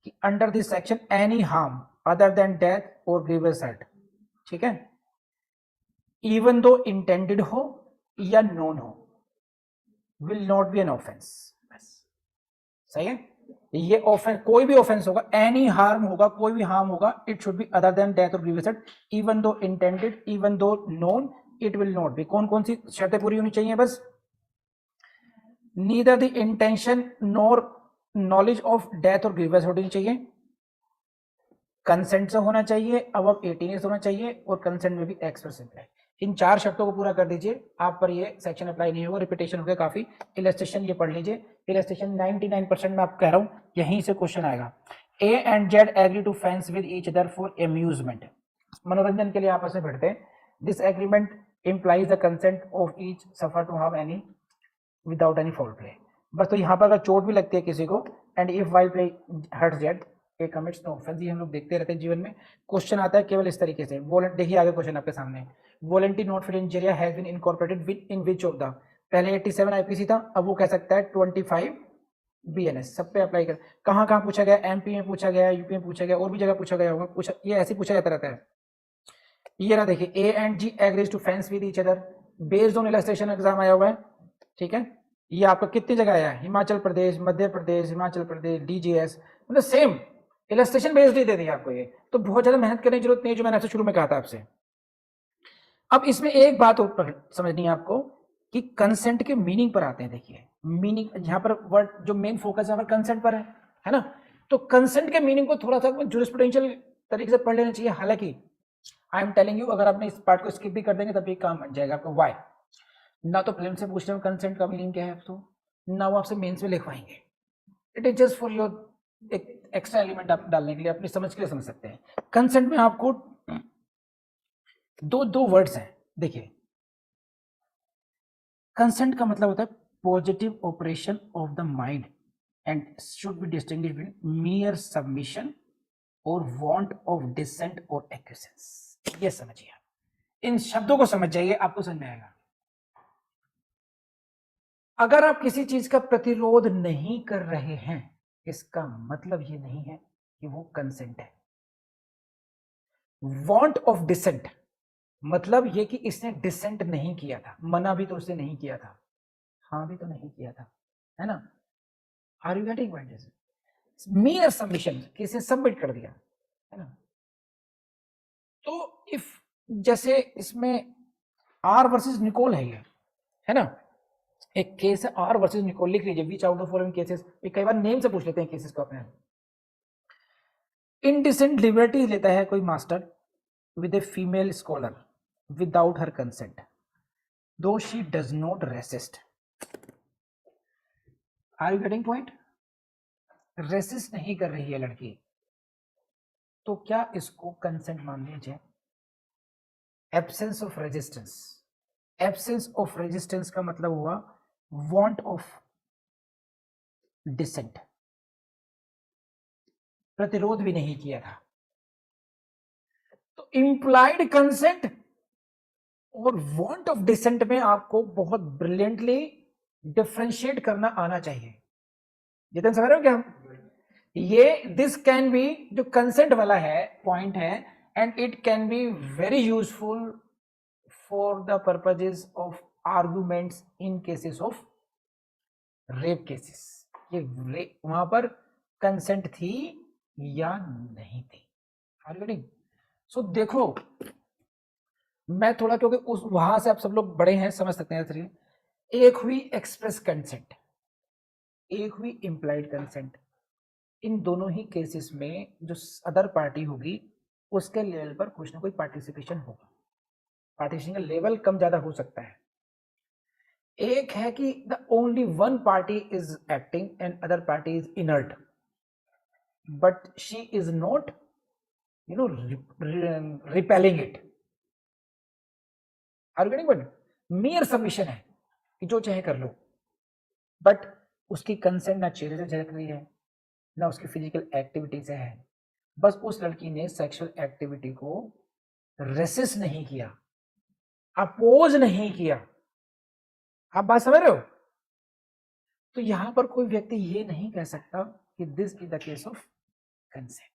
Speaker 1: कि under this section any harm other than death और ग्रीवियस हर्ट, ठीक है, इवन दो इंटेंडेड हो या नोन हो, will not B an offence. सही है, ये ऑफेंस, कोई भी ऑफेंस होगा, एनी हार्म होगा, कोई भी हार्म होगा, it should be other than death और grievous hurt, even though intended, even though known, it will not be. कौन कौन सी शर्तें पूरी होनी चाहिए, बस neither the intention nor knowledge of death और ग्रीवियस होनी चाहिए, कंसेंट से होना चाहिए, अब 18 ईयर्स होना चाहिए, और कंसेंट में भी एक्सप्रेसिव है। इन 4 शर्तों को पूरा कर दीजिए, आप पर ये सेक्शन अप्लाई नहीं होगा। रिपीटेशन हो गया काफी, इलस्ट्रेशन ये पढ़ लीजिए। इलस्ट्रेशन 99% में आप कह रहा हूं यहीं से क्वेश्चन आएगा। A and Z agree to fence with each other for amusement, मनोरंजन के लिए आपस में भिड़ते हैं। This agreement implies the consent of each suffer to harm any without any foul play। बस तो यहाँ पर अगर चोट भी लगती है किसी को, and if while play hurts Z A commits no offence, ये हम लोग देखते रहते हैं जीवन में। क्वेश्चन आता है केवल इस तरीके से, देखिए आगे क्वेश्चन आपके सामने, volenti not fit injuria has been incorporated within which of the, पहले 87 आईपीसी था, अब वो कह सकता है 25 बीएनएस, सब पे अप्लाई कर। कहाँ कहाँ पूछा गया, एमपी में पूछा गया, यूपी में पूछा गया, और भी जगह पूछा गया होगा, पूछा, ये ऐसे पूछा जाता रहता है। ये ना देखिए, A and G agrees to fence with each other based on illustration exam आया हुआ है, ठीक है। ये आपका कितनी जगह आया है, हिमाचल प्रदेश, मध्य प्रदेश, हिमाचल प्रदेश, डीजीएस, मतलब सेम इलस्ट्रेशन बेस्ड ही दे दिया आपको ये, तो बहुत ज्यादा मेहनत करने की जरूरत नहीं है, जो मैंने आपसे शुरू में कहा था आपसे। अब इसमें एक बात और समझनी है आपको कि कंसेंट के मीनिंग पर आते हैं। देखिए मीनिंग, यहाँ पर वर्ड जो मेन फोकस है कंसेंट पर है ना। तो कंसेंट के मीनिंग को थोड़ा सा जुरिस्प्रूडेंशियल तरीके से पढ़ लेना चाहिए। हालांकि आई एम टेलिंग यू, अगर आपने इस पार्ट को स्किप भी कर देंगे तब भी काम बन जाएगा आपको। वाई ना तो प्लेन से पूछ रहे हो कंसेंट का मीनिंग क्या है, तो ना वो आपसे मेंस में लिखवाएंगे, it is just for your एक एक्स्ट्रा एलिमेंट आप डालने के लिए, अपनी समझ के लिए समझ सकते हैं। कंसेंट में आपको दो वर्ड्स हैं। देखिए कंसेंट का मतलब होता है positive operation of the mind and should be distinguished between मियर submission और वांट ऑफ डिसेंट और एक्विसेंस। ये समझिए, इन शब्दों को समझ जाइए, आपको समझ में आएगा। अगर आप किसी चीज का प्रतिरोध नहीं कर रहे हैं, इसका मतलब ये नहीं है कि वो कंसेंट है। वांट ऑफ डिसेंट मतलब ये कि इसने डिसेंट नहीं किया था, मना भी तो उसने नहीं किया था, हाँ भी तो नहीं किया था, है ना। Are you getting point? mere submission, किसी सबमिट कर दिया, है ना। तो इफ जैसे इसमें आर वर्सेस निकोल है, ये है ना, एक केस है आर वर्सेस निकोल, लिख लीजिए विच आउट ऑफ फॉलोइंग केसेस, कई बार नेम से पूछ लेते हैं केसेस को अपने। इनडिसेंट लिबर्टी लेता है कोई master with a female scholar without her consent, though she does not resist. Are you getting point? Resist नहीं कर रही है लड़की, तो क्या इसको कंसेंट मान लीजिए? Absence of resistance, absence of resistance का मतलब हुआ वांट ऑफ डिसेंट, प्रतिरोध भी नहीं किया था। तो इंप्लाइड कंसेंट और वांट ऑफ डिसेंट में आपको बहुत ब्रिलियंटली डिफरेंशिएट करना आना चाहिए। जितने समझ रहे हो क्या हम? ये दिस कैन बी, जो कंसेंट वाला है पॉइंट है, and it can be very useful for the purposes of arguments in cases of rape cases. ये वहां पर कंसेंट थी या नहीं थी? Are you getting? सो देखो, मैं थोड़ा, क्योंकि उस वहां से आप सब लोग बड़े हैं, समझ सकते हैं। एक हुई एक्सप्रेस कंसेंट, एक हुई इंप्लाइड कंसेंट। इन दोनों ही केसेस में जो अदर पार्टी होगी उसके लेवल पर कुछ ना कोई पार्टिसिपेशन होगा, पार्टिसिपेशन का लेवल कम ज्यादा हो सकता है। एक है कि the only one party is acting and other party is inert, but she is not repelling it. Are getting? But mere submission है कि जो चाहे कर लो, बट उसकी कंसेंट ना चेहरे से झलक रही है ना उसकी फिजिकल एक्टिविटी से है। बस उस लड़की ने सेक्सुअल एक्टिविटी को रेसिस्ट नहीं किया, अपोज नहीं किया। आप बात समझ रहे हो? तो यहां पर कोई व्यक्ति ये नहीं कह सकता कि this is the case of consent.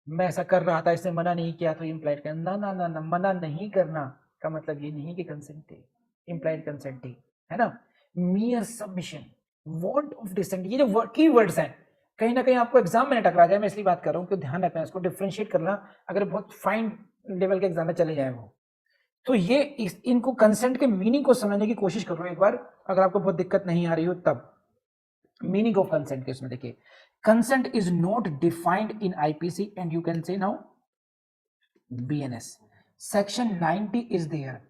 Speaker 1: मैं ऐसा कर रहा था, इसने मना नहीं किया तो इंप्लाइड कर, ना ना ना ना, मना नहीं करना का मतलब ये नहीं कि कंसेंट थी, इंप्लाइड कंसेंट थी, है ना। Mere submission, want of dissent, ये जो की वर्ड्स हैं, कहीं ना कहीं आपको एग्जाम में टकरा जाए, मैं इसलिए बात कर रहा हूँ कि ध्यान रखना, इसको डिफ्रेंशिएट करना, अगर बहुत फाइन लेवल के एग्जाम में चले जाए वो। तो ये इनको कंसेंट के मीनिंग को समझने की कोशिश करो एक बार, अगर आपको बहुत दिक्कत नहीं आ रही हो तब। मीनिंग ऑफ कंसेंट के इसमें देखिए, consent is not defined in IPC and you can say now BNS. Section 90 is there,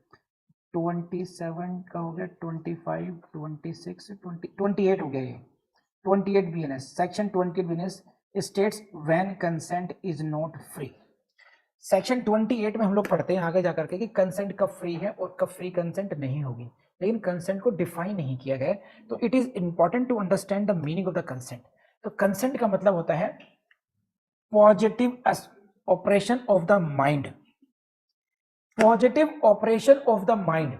Speaker 1: 27 का हो गया, 25, 26, 28 हो गया ये 28 BNS. Section 28 BNS states when consent is not free. Section 28 में हम लोग पढ़ते हैं आगे जाकर के कि कंसेंट कब फ्री है और कब फ्री कंसेंट नहीं होगी, लेकिन कंसेंट को डिफाइन नहीं किया गया। तो it is important to understand the meaning of the consent. तो कंसेंट का मतलब होता है positive operation of the mind, positive operation of the mind.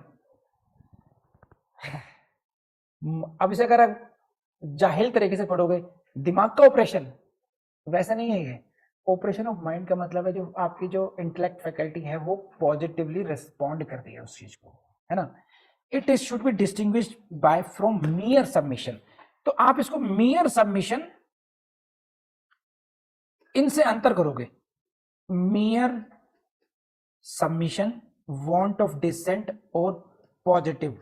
Speaker 1: अब इसे अगर आप जाहिल तरीके से पढ़ोगे, दिमाग का ऑपरेशन, वैसा नहीं है ये। ऑपरेशन ऑफ माइंड का मतलब है जो आपकी जो इंटेलेक्ट फैकल्टी है वो पॉजिटिवली रिस्पॉन्ड करती है उस चीज को, है ना। It is should be distinguished by from mere submission. तो आप इसको मियर सबमिशन, इनसे अंतर करोगे। Mere submission, want of dissent और पॉजिटिव,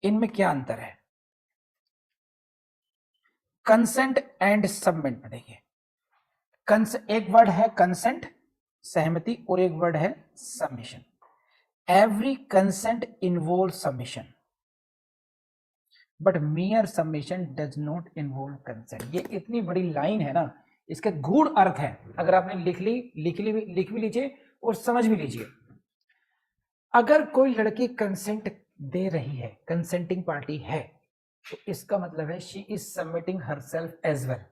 Speaker 1: इनमें क्या अंतर है? कंसेंट एंड सबमिट में देखिए, एक वर्ड है कंसेंट, सहमति, और एक वर्ड है submission. Every consent involve submission but मियर submission does not involve consent. ये इतनी बड़ी लाइन है ना, इसके गूढ़ अर्थ है, अगर आपने लिख भी लीजिए और समझ भी लीजिए। अगर कोई लड़की कंसेंट दे रही है, कंसेंटिंग पार्टी है, तो इसका मतलब है she is submitting herself as well.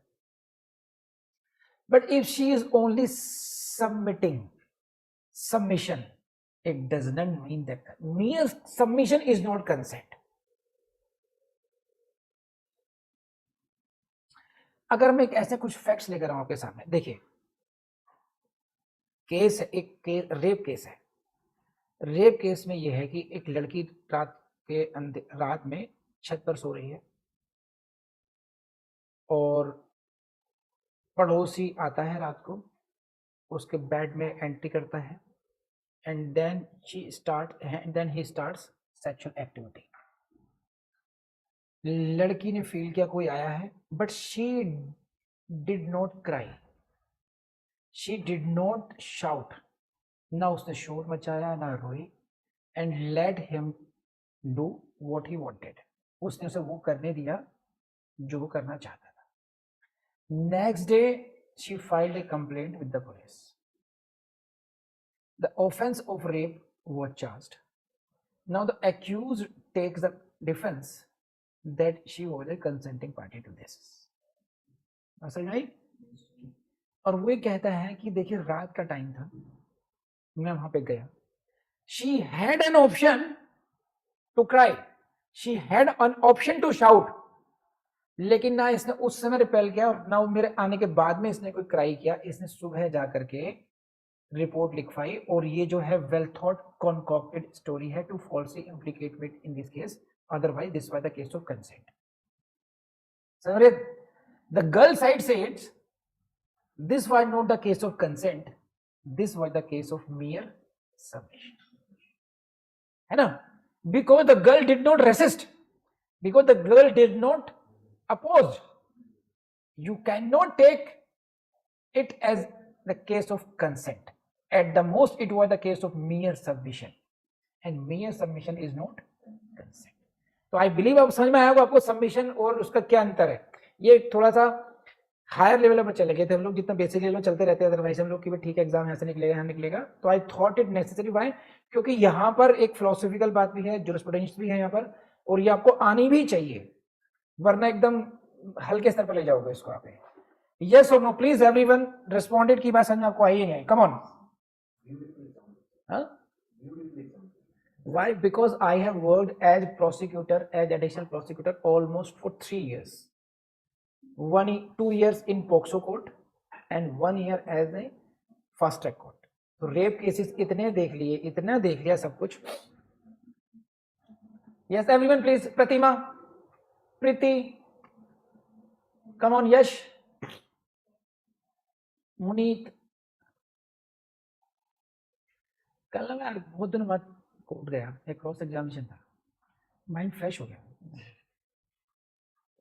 Speaker 1: But if she is only submitting submission, It does not mean that mere submission is not consent. अगर मैं ऐसे कुछ फैक्ट्स लेकर आऊं आपके सामने, देखिए केस एक रेप केस है। रेप केस में यह है कि एक लड़की रात में छत पर सो रही है और पड़ोसी आता है रात को, उसके बेड में एंट्री करता है and then he starts sexual activity. लड़की ने फील किया कोई आया है, but she did not cry, she did not shout, ना उसने शोर मचाया ना रोई, and let him do what he wanted, उसने उसे वो करने दिया जो वो करना चाहता था। Next day she filed A complaint with the police. The offence of rape was charged. Now the accused takes the defense that she was a consenting party to this। समझ आई? और वो कहता है कि देखिए रात का टाइम था, मैं वहां पे गया, she had an option to cry, she had an option to shout, लेकिन ना इसने उस समय रिपेल किया और ना मेरे आने के बाद में इसने कोई क्राई किया। इसने सुबह जाकर के रिपोर्ट लिखवाई और ये जो है वेल थॉट कॉन्कॉक्टेड स्टोरी है to falsely implicate me in this case, otherwise this was the case of consent. समझ? The girl side said this was not the case of consent, this was the case of mere submission, है ना? Because the girl did not resist, because the girl did not oppose, you cannot take it as the case of consent. At the most it was the case of mere submission, and mere submission is not consent. तो I believe अब समझ में आया आपको submission और उसका क्या अंतर है। ये थोड़ा सा हायर लेवल पर चले गए थे हम लोग, जितना बेसिक लेवल चलते रहते हैं अदरवाइज हम लोग कि ठीक है एग्जाम यहाँ से निकलेगा यहाँ निकलेगा। तो I thought it necessary, why? क्योंकि यहाँ पर एक फिलोसॉफिकल बात भी है, जुरिस्प्रूडेंस भी है यहाँ पर, और ये आपको आनी भी चाहिए, वरना एकदम हल्के स्तर पर ले जाओगे इसको आप। यस और नो प्लीज एवरीवन रिस्पोंडेड की बात समझ में आपको आई है? Come on. Why? Because I have worked as prosecutor, as additional prosecutor almost for 3 years. 2 years in POCSO court and 1 year as a fast track court. तो rape cases इतने देख लिए, इतना देख लिया सब कुछ। Yes, everyone please. Pratima, Preeti, come on, यश, मुनीत। कल मैं बहुत दिनों बाद कोर्ट गया, एक क्रॉस एग्जामिनेशन था, माइंड फ्रेश हो गया,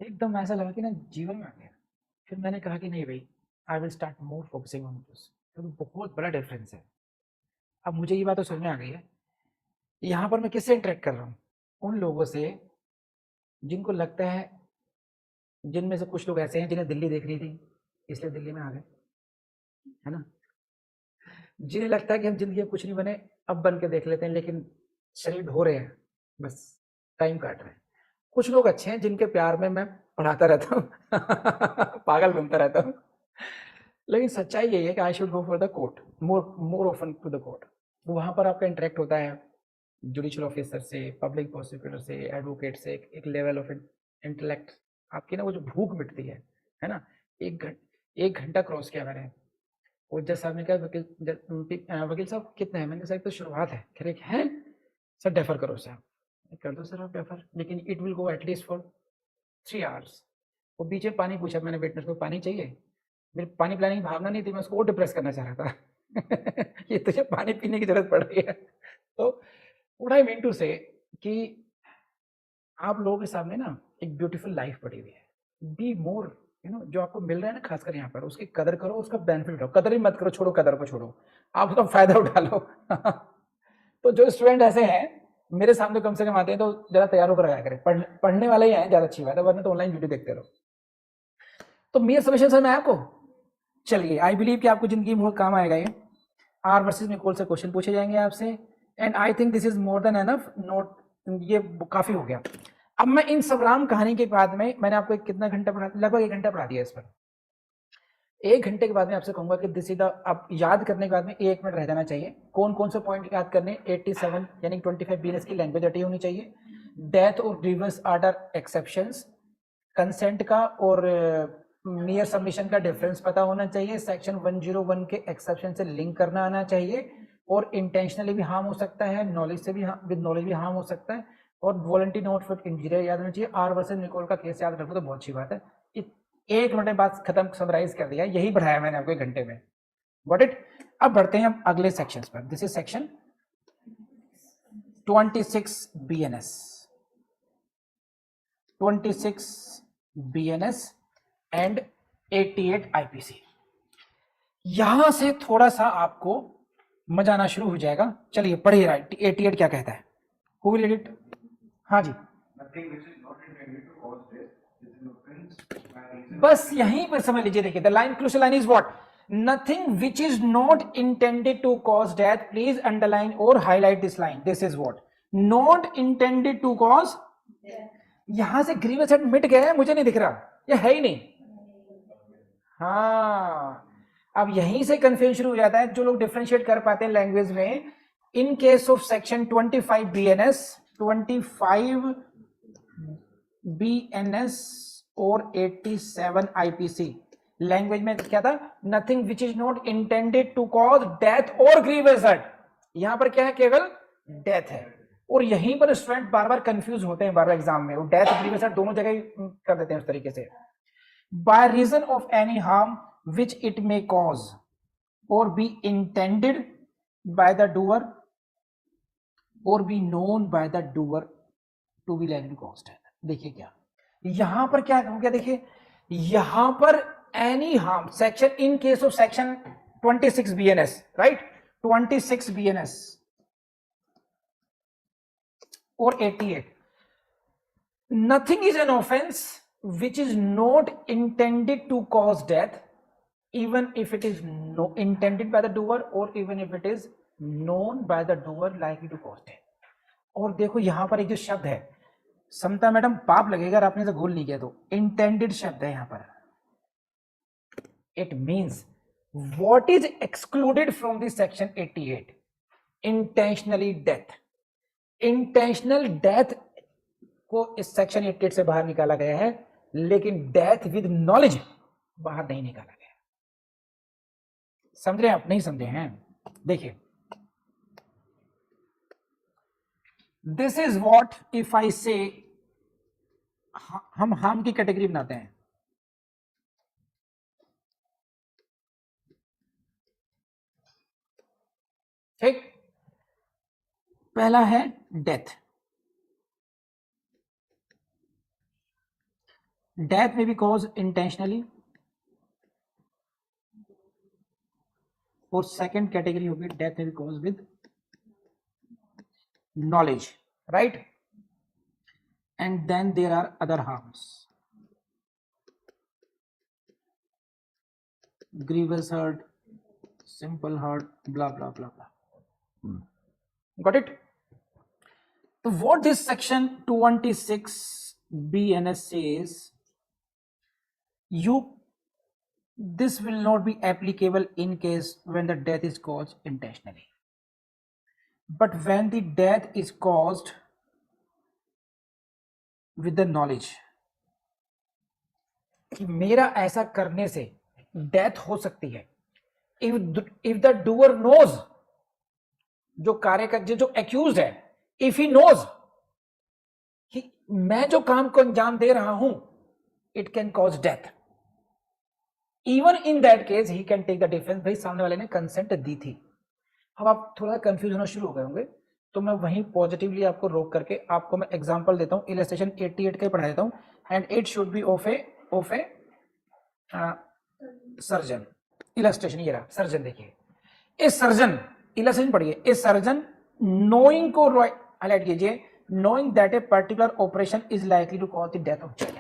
Speaker 1: एकदम ऐसा लगा कि ना जीवन में आ गया। फिर मैंने कहा कि नहीं भाई, I will start more focusing on this, क्योंकि बहुत बड़ा डिफरेंस है। अब मुझे ये बात तो समझ में आ गई है, यहाँ पर मैं किससे इंटरेक्ट कर रहा हूँ? उन लोगों से जिनको लगता है, जिनमें से कुछ लोग ऐसे हैं जिन्हें दिल्ली देख रही थी इसलिए दिल्ली में आ गए, है ना, जिन्हें लगता है कि हम जिंदगी में कुछ नहीं बने, अब बन के देख लेते हैं, लेकिन शरीर ढो रहे हैं, बस टाइम काट रहे हैं। कुछ लोग अच्छे हैं जिनके प्यार में मैं पढ़ाता रहता हूँ पागल घूमता रहता हूँ, लेकिन सच्चाई यही है कि I should go for the court more often to the court. वहाँ पर आपका इंटरेक्ट होता है जुडिशियल ऑफिसर से, पब्लिक प्रोसिक्यूटर से, एडवोकेट से, एक लेवल ऑफ इंटेलेक्ट आपकी ना वो जो भूख मिटती है ना। 1 घंटा क्रॉस किया मैंने, वो जज साहब ने कहा वकील साहब कितने हैं? मैंने कहा तो शुरुआत है। कह रहे हैं सर डेफर करो साहब, कर दो सर आप डेफर, लेकिन it will go at least for 3 hours. वो बीच में पानी पूछा मैंने विटनेस को, पानी चाहिए? मेरे पानी पिलाने की भावना नहीं थी, मैं उसको डिप्रेस करना चाह रहा था ये तुझे पानी पीने की जरूरत पड़ रही है। तो व्हाट आई मीन टू से कि आप लोगों के सामने ना एक ब्यूटीफुल लाइफ पड़ी हुई है, बी मोर जो आपको मिल रहा है ना, खासकर यहाँ पर उसकी कदर करो, उसका बेनिफिट उठाओ। कदर ही मत करो, छोड़ो कदर को, छोड़ो, आप उसका फायदा उठा लो तो जो स्टूडेंट ऐसे हैं मेरे सामने कम से कम आते हैं तो जरा तैयार होकर आया करें, पढ़ने वाले ही आए, ज्यादा अच्छी बात है, वरना तो ऑनलाइन वीडियो देखते रहो। तो मेरे सबमिशन समझ में आया आपको? चलिए, आई बिलीव कि आपको जिंदगी में बहुत काम आएगा ये। आर वर्सेस में कौन से क्वेश्चन पूछे जाएंगे आपसे, and I think this is more than enough, note ये काफी हो गया। अब मैं इन संग्राम कहानी के बाद में मैंने आपको कितना घंटा पढ़ा, लगभग 1 घंटा पढ़ा दिया इस पर। 1 घंटे के बाद में आपसे कहूंगा कि दिस इज द, आप याद करने के बाद में 1 मिनट रह जाना चाहिए। कौन कौन से पॉइंट याद करने, 87 यानी 25 BNS की लैंग्वेज अटी होनी चाहिए, डेथ और ग्रीवेंस आर्डर एक्सेप्शंस, कंसेंट का और नियर सबमिशन का डिफरेंस पता होना चाहिए, सेक्शन 101 के एक्सेप्शन से लिंक करना आना चाहिए, और इंटेंशनली भी हार्म हो सकता है, नॉलेज से भी विद नॉलेज भी हार्म हो सकता है, और वॉलंटरी नोट फॉर इंजीनियर याद होना चाहिए। आर वर्सेस निकोल का केस याद रखो तो बहुत अच्छी बात है। 1 मिनट में बात खत्म, समराइज कर दिया, यही बढ़ाया मैंने आपको 1 घंटे में। Got it. अब बढ़ते हैं हम अगले सेक्शंस पर। This is section 26 BNS, 26 BNS and 88 IPC। यहां से थोड़ा सा आपको मजा आना शुरू हो जाएगा। चलिए पढ़िए, 88 क्या कहता है, हु विल रीड इट? हाँ जी, बस यहीं पर समझ लीजिए। देखिए the line, crucial line is what, nothing which is not intended to cause death, please underline और highlight this line, this is what, not intended to cause. यहां से ग्रीवियस हेड मिट गया है, मुझे नहीं दिख रहा, ये है ही नहीं। हाँ, अब यहीं से कंफ्यूजन शुरू हो जाता है। जो लोग डिफरेंशिएट कर पाते हैं लैंग्वेज में, इन case of section 25 BNS, 25 BNS और 87 IPC, लैंग्वेज में क्या था, nothing which is not intended to cause death और ग्रीवियस हर्ट। यहां पर क्या है, केवल डेथ है। और यहीं पर स्टूडेंट बार बार कंफ्यूज होते हैं, बार बार एग्जाम में, वो डेथ और ग्रीवियस हर्ट दोनों जगह कर देते हैं उस तरीके से। By reason of any harm which it may cause और be intended by the doer और be known by the doer to be likely caused. देखिए क्या यहां पर क्या हो गया, देखिए यहां पर any harm, section in case of section 26 BNS, right, 26 BNS और 88, nothing is an offense which is not intended to cause death, even if it is intended by the doer or even if it is known by the doer likely to cause death। और देखो यहां पर एक जो शब्द है, समता madam पाप लगेगा अगर आपने तो भूल नहीं किया तो, इंटेंडेड शब्द है यहां पर। It means what is excluded from this section 88, intentionally death. Intentional death को इस सेक्शन 88 से बाहर निकाला गया है, लेकिन डेथ विद नॉलेज बाहर नहीं निकाला गया। समझ रहे हैं आप? नहीं समझे हैं? देखिए, this is what if I से, हम हार्म की कैटेगरी बनाते हैं। ठीक, पहला है डेथ। डेथ में बी कॉज इंटेंशनली, और सेकंड कैटेगरी होगी डेथ में be cause with knowledge, right? And then there are other harms, grievous hurt, simple hurt, blah blah blah blah. Got it? So what this section 26 BNS says, this will not be applicable in case when the death is caused intentionally, but when the death is caused with the knowledge कि मेरा ऐसा करने से death हो सकती है, if the doer knows, जो कार्य का जो एक्यूज्ड है, if he knows कि मैं जो काम को अंजाम दे रहा हूं, it can cause death, even in that case he can take the defense। भाई सामने वाले ने कंसेंट दी थी। अब आप थोड़ा कंफ्यूज होना शुरू हो गए होंगे, तो मैं वहीं पॉजिटिवली आपको रोक करके आपको मैं एग्जांपल देता हूं, इलस्ट्रेशन 88 का पढ़ा देता हूं। And it should B of a surgeon. Illustration ये रहा, सर्जन। देखिए, ए सर्जन, इलस्ट्रेशन पढ़िए, ए सर्जन नोइंग को हाईलाइट कीजिए, knowing that a particular operation is likely to cause the death of child।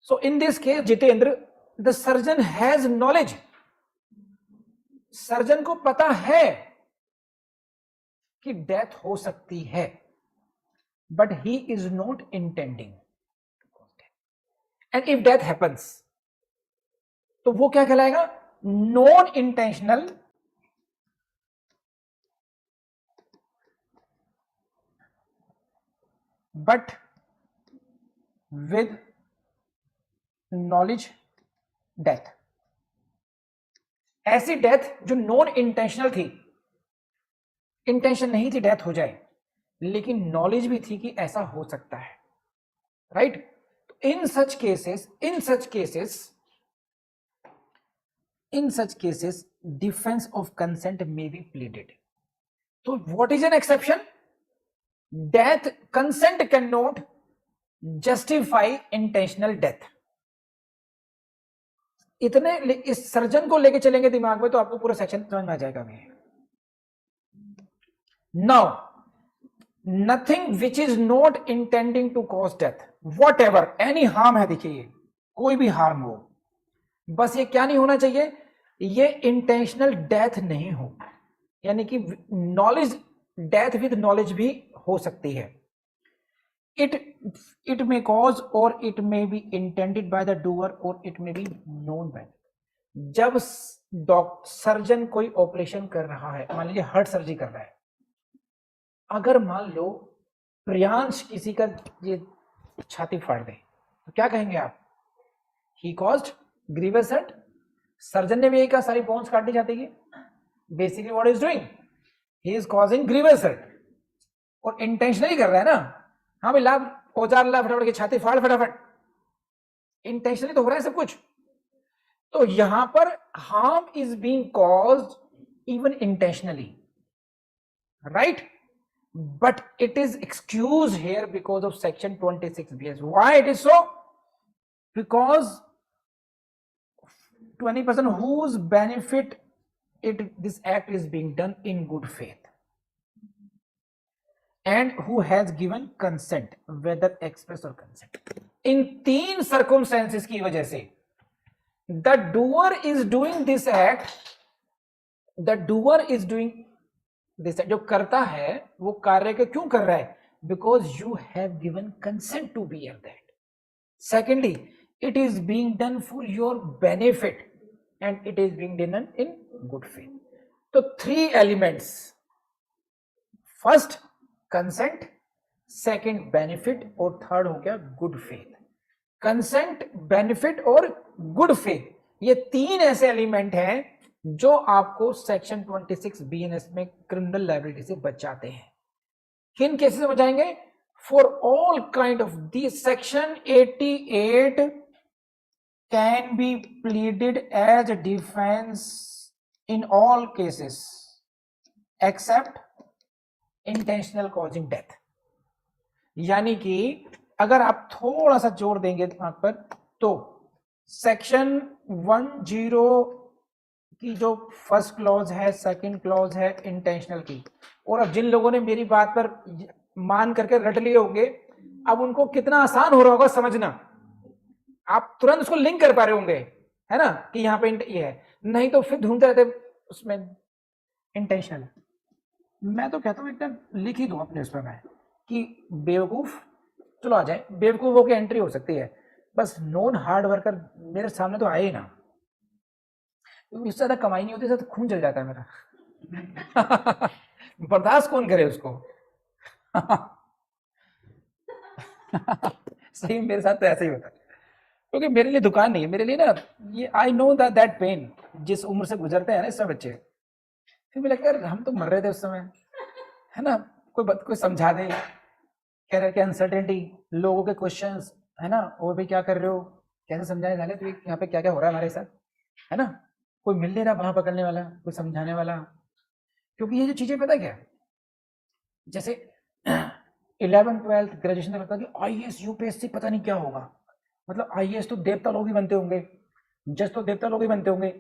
Speaker 1: So in this case, Jitendra, the surgeon has knowledge, surgeon को पता है कि death हो सकती है, but he is not intending, and if death happens, तो वो क्या कहलाएगा? Non intentional but with knowledge death. ऐसी डेथ जो नॉन इंटेंशनल थी, इंटेंशन नहीं थी डेथ हो जाए, लेकिन नॉलेज भी थी कि ऐसा हो सकता है, right? In such cases defence of consent may be pleaded. तो what is an exception? Death, consent can not justify intentional death. इतने इस सर्जन को लेके चलेंगे दिमाग में तो आपको पूरा सेक्शन समझ में आ जाएगा। Now nothing which is not intending to cause death, whatever any harm है, देखिए कोई भी हार्म हो, बस ये क्या नहीं होना चाहिए, ये इंटेंशनल डेथ नहीं हो, यानी कि नॉलेज, डेथ विद नॉलेज भी हो सकती है। it may cause or it may be intended by the doer or it may be known by। जब सर्जन कोई ऑपरेशन कर रहा है, मान लीजिए हार्ट सर्जरी कर रहा है, अगर मान लो प्रियांश किसी का ये छाती फाड़ दे तो क्या कहेंगे आप? He caused grievous hurt. Surgeon ने भी यही कहा, सारी बोन्स काटी जाती है। Basically what is doing, he is causing grievous hurt, और इंटेंशनली कर रहा है ना। हाँ भाई, लाभ औजार ला फटाफट की छाती फाड़ फटाफट, इंटेंशनली तो हो रहा है सब कुछ। तो यहां पर harm is being caused even intentionally, right? But it is excused here because of section 26BS. Why it is so? Because to any person whose benefit this act is being done in good faith and who has given consent, whether express or consent. इन तीन circumstances की वजह से the doer is doing this act, जो करता है वो कार्य को क्यों कर रहा है? Because you have given consent to bear that. Secondly, it is being done for your benefit and it is being done in good faith. तो three elements, first consent, second benefit, और थर्ड हो गया good faith. Consent, benefit और good faith, ये तीन ऐसे element हैं जो आपको सेक्शन 26 बीएनएस में क्रिमिनल लायबिलिटी से बचाते हैं। किन केसेस में बचाएंगे? For all kind of this section 88 can be pleaded as defence in all cases except intentional causing death. यानी कि अगर आप थोड़ा सा जोर देंगे दिमाग पर, तो सेक्शन 10 की जो फर्स्ट क्लॉज है, सेकंड क्लॉज है इंटेंशनल की, और अब जिन लोगों ने मेरी बात पर मान करके रट लिए होंगे, अब उनको कितना आसान हो रहा होगा समझना, आप तुरंत उसको लिंक कर पा रहे होंगे, है ना, कि यहाँ पे ये है। नहीं तो फिर ढूंढते रहते उसमें इंटेंशनल। मैं तो कहता हूँ एक टाइम लिख ही दो अपने उस पर मैं कि बेवकूफ, चलो आ जाए, बेवकूफों की एंट्री हो सकती है, बस नॉन हार्ड वर्कर मेरे सामने तो आए ही ना। इससे ज्यादा कमाई नहीं होती, तो खून जल जाता है मेरा। बर्दाश्त कौन करे उसको। सही, मेरे साथ तो ऐसा ही होता है, क्योंकि मेरे लिए दुकान नहीं है, मेरे लिए ना ये आई नो दैट पेन जिस उम्र से गुजरते हैं ना सब बच्चे, फिर मुझे लगता है हम तो मर रहे थे उस समय, है ना। कोई समझा दे, कह रहे अनसर्टेनिटी, लोगों के क्वेश्चंस, है ना, और भी क्या कर रहे हो, कैसे समझाए जाने, तो यहाँ पे क्या क्या हो रहा है हमारे साथ, है ना। कोई मिल नहीं रहा बाह पकड़ने वाला, कोई समझाने वाला। क्योंकि ये जो चीजें पता क्या, जैसे 11th 12th ग्रेजुएशन में लगता कि आईएएस यूपीएससी पता नहीं क्या होगा, मतलब आईएएस तो देवता लोग ही बनते होंगे, जज तो देवता लोग ही बनते होंगे।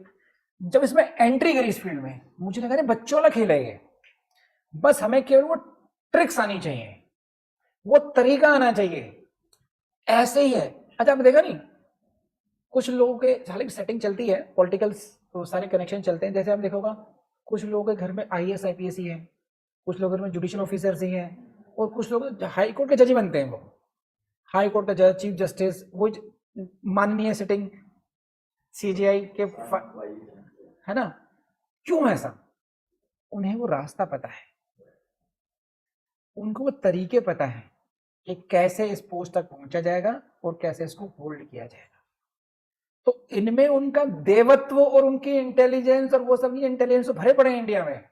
Speaker 1: जब इसमें एंट्री करी इस फील्ड में, मुझे लगा बच्चों वाला खेल है ये, बस हमें केवल वो ट्रिक्स आनी चाहिए, वो तरीका आना चाहिए, ऐसे ही है। अच्छा, आपने देखा नहीं, कुछ लोगों के हालांकि सेटिंग चलती है, पॉलिटिकल सारे कनेक्शन चलते हैं, जैसे आप देखोगा कुछ लोगों के घर में आईएएस आईपीएस ही है, कुछ लोगों में जुडिशियल ऑफिसर्स ही हैं, और कुछ लोग हाई कोर्ट के जज ही बनते हैं। वो हाई कोर्ट का जज, चीफ जस्टिस, वो माननीय सिटिंग, CGI के है ना, क्यों ऐसा? उन्हें वो रास्ता पता है, उनको वो तरीके पता है कि कैसे इस पोस्ट तक पहुंचा जाएगा और कैसे इसको होल्ड किया जाएगा। तो इनमें उनका देवत्व और उनकी इंटेलिजेंस और वो सब इंटेलिजेंस भरे पड़े हैं इंडिया में,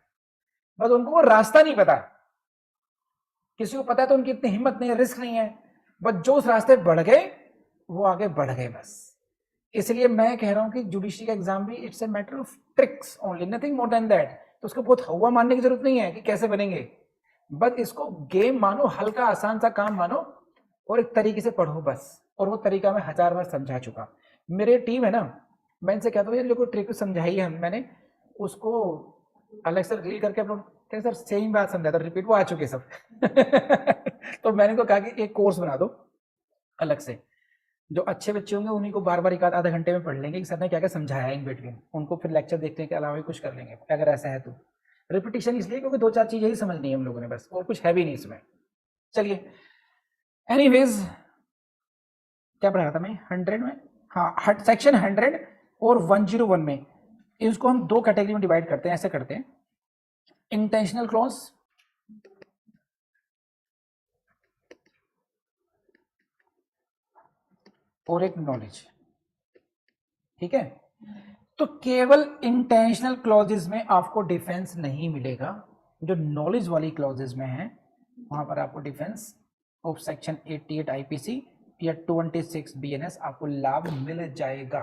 Speaker 1: बस उनको वो रास्ता नहीं पता। किसी को पता है तो उनकी इतनी हिम्मत नहीं है, रिस्क नहीं है, बस जो उस रास्ते बढ़ गए वो आगे बढ़ गए बस। इसलिए मैं कह रहा हूं कि जुडिशरी का एग्जाम भी it's a matter of tricks only, nothing more than that. तो उसको बहुत हवा मानने की जरूरत नहीं है कि कैसे बनेंगे, बस इसको गेम मानो, हल्का आसान सा काम मानो और एक तरीके से पढ़ो बस। और वो तरीका मैं 1000 बार समझा चुका। मेरे टीम है ना, मैं इनसे कहता हूँ ये जो ट्रिक समझाई है मैंने, उसको अलग से रील करके अपलोड करें सर, सेम बात समझाता रिपीट, वो आ चुके सब तो मैंने उनको कहा कि एक कोर्स बना दो अलग से, जो अच्छे बच्चे होंगे उन्हीं को बार बार एक आधा घंटे में पढ़ लेंगे कि सर ने क्या क्या समझाया इन बिटवीन, उनको फिर लेक्चर देखने के अलावा भी कुछ कर लेंगे अगर ऐसा है तो। रिपीटिशन इसलिए क्योंकि 2-4 चीजें ही समझनी है हम लोगों ने बस, और कुछ है भी नहीं इसमें। चलिए एनीवेज, क्या पढ़ा था मैं 100 में, हाँ सेक्शन 100 और 101 में इसको हम दो कैटेगरी में डिवाइड करते हैं, ऐसे करते हैं, इंटेंशनल क्लॉज और एक नॉलेज, ठीक है। तो केवल इंटेंशनल क्लॉजेस में आपको डिफेंस नहीं मिलेगा, जो नॉलेज वाली क्लॉजेस में है वहां पर आपको डिफेंस ऑफ सेक्शन 88 आईपीसी या 26 बीएनएस आपको लाभ मिल जाएगा।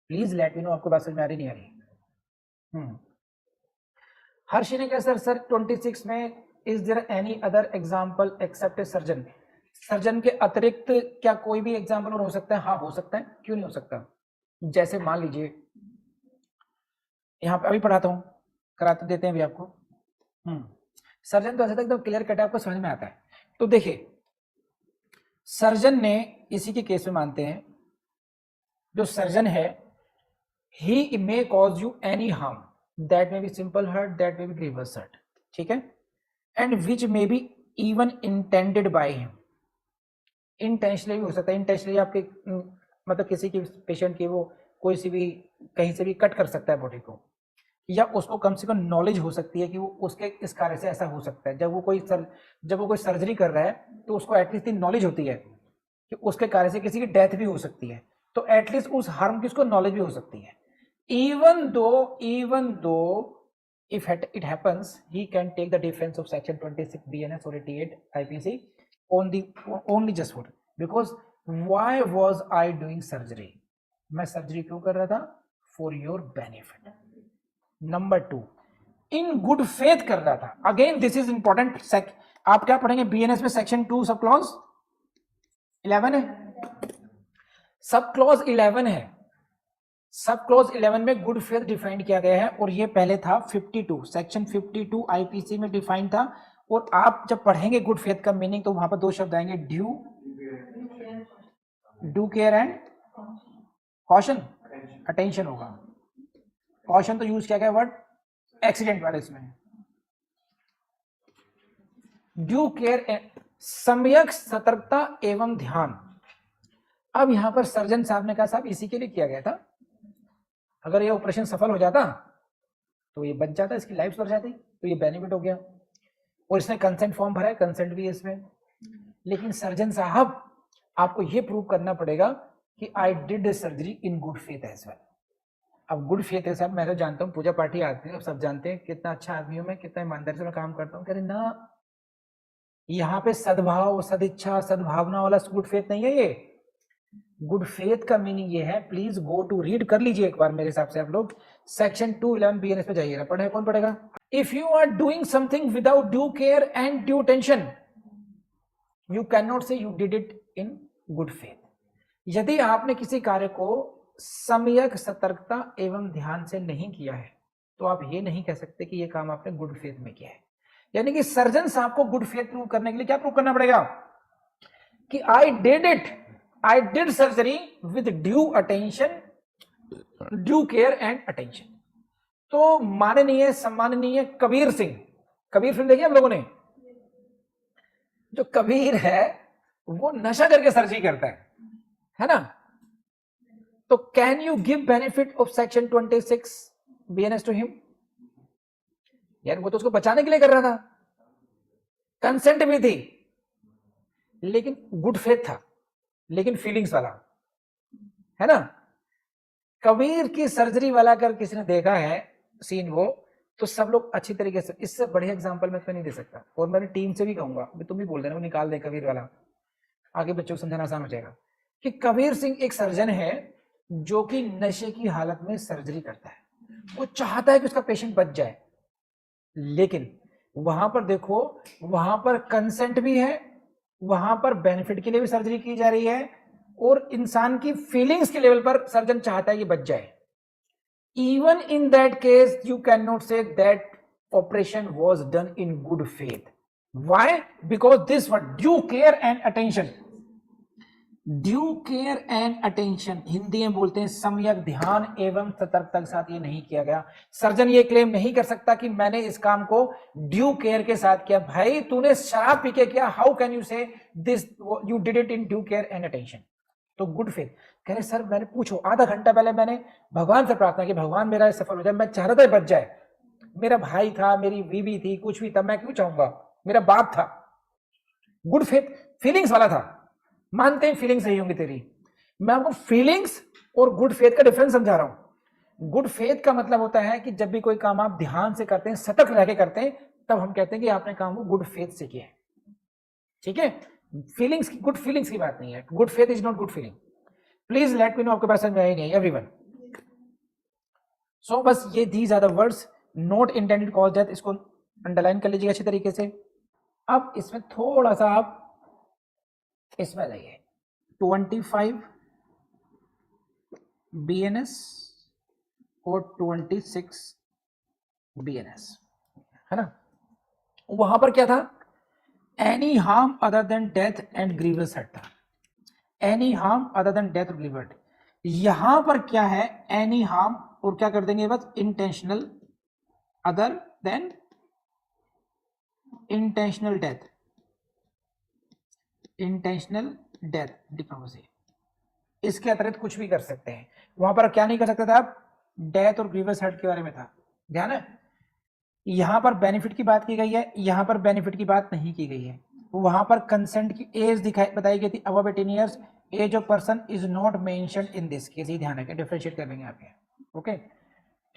Speaker 1: प्लीज लेट मी नो आपको बात समझ में आ रही नहीं आ रही। हर्षी ने कहा सर 26 में is there any other example except surgeon, surgeon के अतिरिक्त क्या कोई भी एग्जांपल और हो सकता है? हाँ हो सकता है, क्यों नहीं हो सकता। जैसे मान लीजिए यहाँ पे अभी पढ़ाता हूँ, कराते देते हैं अभी आपको। सर्जन तो ऐसा था एकदम क्लियर कट है, आपको समझ में आता है। तो देखिए सर्जन ने, इसी के केस में मानते हैं, जो सर्जन है he may cause you any harm that may be simple hurt, that may be grievous hurt, ठीक है, and which may be even intended by him. Intentionally भी हो सकता है, इंटेंशनली आपके मतलब किसी की पेशेंट की वो कोई सी भी कहीं से भी कट कर सकता है बॉडी को, या उसको कम से कम नॉलेज हो सकती है कि वो उसके इस कार्य से ऐसा हो सकता है। जब वो कोई सर्जरी कर रहा है तो उसको एटलीस्ट नॉलेज होती है कि उसके कार्य से किसी की डेथ भी हो सकती है, तो एटलीस्ट उस हार्म की उसको नॉलेज भी हो सकती है। even though if it happens, he can take the defense of section 26 BNS or 88 IPC only just for, because why was I doing surgery? मैं सर्जरी क्यों कर रहा था? For your benefit. Number 2, in good faith कर रहा था। Again this is important. आप क्या पढ़ेंगे बीएनएस में? सेक्शन 2 सब क्लॉज 11 है, सब क्लॉज 11 है। सब क्लॉज 11 में गुड फेथ डिफाइन किया गया है, और ये पहले था 52, सेक्शन 52 आईपीसी में डिफाइन था। और आप जब पढ़ेंगे गुड फेथ का मीनिंग तो वहां पर दो शब्द आएंगे, due care and caution, attention होगा। कॉशन तो यूज किया गया वर्ड एक्सीडेंट वाले इसमें, ड्यू केयर, सम्यक सतर्कता एवं ध्यान। अब यहां पर सर्जन साहब ने कहा साहब इसी के लिए किया गया था, अगर ये ऑपरेशन सफल हो जाता तो ये बच जाता, इसकी लाइफ सुधर जाती, तो ये बेनिफिट हो गया। और इसने कंसेंट फॉर्म भरा है, कंसेंट भी है इसमें। लेकिन सर्जन साहब आपको ये प्रूव करना पड़ेगा कि I did surgery in good faith as well. अब गुड फेथ है साहब, मैं तो जानता हूँ पूजा पाठी आदमी, अब सब जानते हैं कितना अच्छा आदमी हूं मैं, कितना ईमानदारी से मैं काम करता हूँ। कह रहे ना, यहाँ पे सद्भाव, सदिच्छा, सद्भावना वाला गुड फेथ नहीं है। ये गुड फेथ का मीनिंग ये है, प्लीज गो टू रीड कर लीजिए एक बार मेरे हिसाब से आप लोग, सेक्शन 211 बीएनएस पे जाइएगा, पढ़े कौन पढ़ेगा? If you are doing something without due care and due tension, you can not say you did it in good faith. यदि आपने किसी कार्य को सम्यक सतर्कता एवं ध्यान से नहीं किया है तो आप ये नहीं कह सकते कि ये काम आपने गुड फेथ में किया है। यानी कि सर्जन साहब को गुड फेथ प्रूव करने के लिए क्या प्रूव करना पड़ेगा? कि I did surgery with due attention, due care and attention. तो माननीय सम्माननीय कबीर सिंह, कबीर फिल्म देखी हम लोगों ने? जो कबीर है वो नशा करके सर्जरी करता है ना, तो can you give benefit of section 26 BNS to him? यार वो तो उसको बचाने के लिए कर रहा था, कंसेंट भी थी, लेकिन गुड फेथ था, लेकिन फीलिंग्स वाला है ना। कबीर की सर्जरी वाला अगर किसी ने देखा है सीन वो, तो सब लोग अच्छी तरीके से, इससे बढ़िया एग्जांपल मैं तो नहीं दे सकता, और मेरी टीम से भी कहूंगा, तुम भी बोल देना वो निकाल दे कबीर वाला, आगे बच्चों को समझाना आसान हो जाएगा कि कबीर सिंह एक सर्जन है जो कि नशे की हालत में सर्जरी करता है, वो चाहता है कि उसका पेशेंट बच जाए, लेकिन वहां पर देखो, वहां पर कंसेंट भी है, वहां पर बेनिफिट के लिए भी सर्जरी की जा रही है, और इंसान की फीलिंग्स के लेवल पर सर्जन चाहता है कि बच जाए। Even in that case, you cannot say that operation was done in good faith. Why? Because this was due care and attention. Due care and attention Hindi में बोलते हैं सम्यक ध्यान एवं सतर्कता के साथ ये नहीं किया गया। सर्जन ये क्लेम नहीं कर सकता कि मैंने इस काम को ड्यू केयर के साथ किया। भाई तूने शराब पी के किया, हाउ कैन यू से this you did it in due care and attention? तो गुड फेथ कह रहे सर मैंने पूछो, आधा घंटा पहले मैंने भगवान से प्रार्थना की, भगवान मेरा सफल हो जाए, मैं चाह रहा था बच जाए, मेरा भाई था, मेरी बीवी थी, कुछ भी था, मैं क्यों चाहूंगा, मेरा बाप था। गुड फेथ फीलिंग्स वाला था, मानते हैं फीलिंग्स सही होंगी तेरी, मैं आपको फीलिंग्स और गुड फेथ का डिफरेंस समझा रहा हूं। गुड फेथ का मतलब होता है कि जब भी कोई काम आप ध्यान से करते हैं, सतर्क रह के करते हैं, तब हम कहते हैं कि आपने काम को गुड फेथ से किया है, ठीक है। फीलिंग्स की, गुड फीलिंग्स की बात नहीं है, good faith is not good feeling. Please let me know आपके पास समझ में आई नहीं एवरीवन। सो बस ये these are the words not intended cause death, इसको अंडरलाइन कर लीजिएगा अच्छी तरीके से। अब इसमें थोड़ा सा आप इसमें जाइए, 25 BNS और 26 BNS है ना। वहां पर क्या था, any harm other than death and grievous hurt था, any harm other than death और ग्रीवियस हर्ट। यहां पर क्या है, एनी हार्म और क्या कर देंगे बस intentional other than intentional death, intentional death diplomacy, इसके अतिरिक्त कुछ भी कर सकते हैं। वहां पर क्या नहीं कर सकते थे आप, डेथ और ग्रीवियस हर्ट के बारे में था, ध्यान है। यहां पर बेनिफिट की बात की गई है, यहां पर बेनिफिट की बात नहीं की गई है। वहां पर कंसेंट की एज दिखाई बताई गई थी above 18 years, age of person is not mentioned in this case, ध्यान रखें, डिफरेंशिएट कर लेंगे आप, ओके।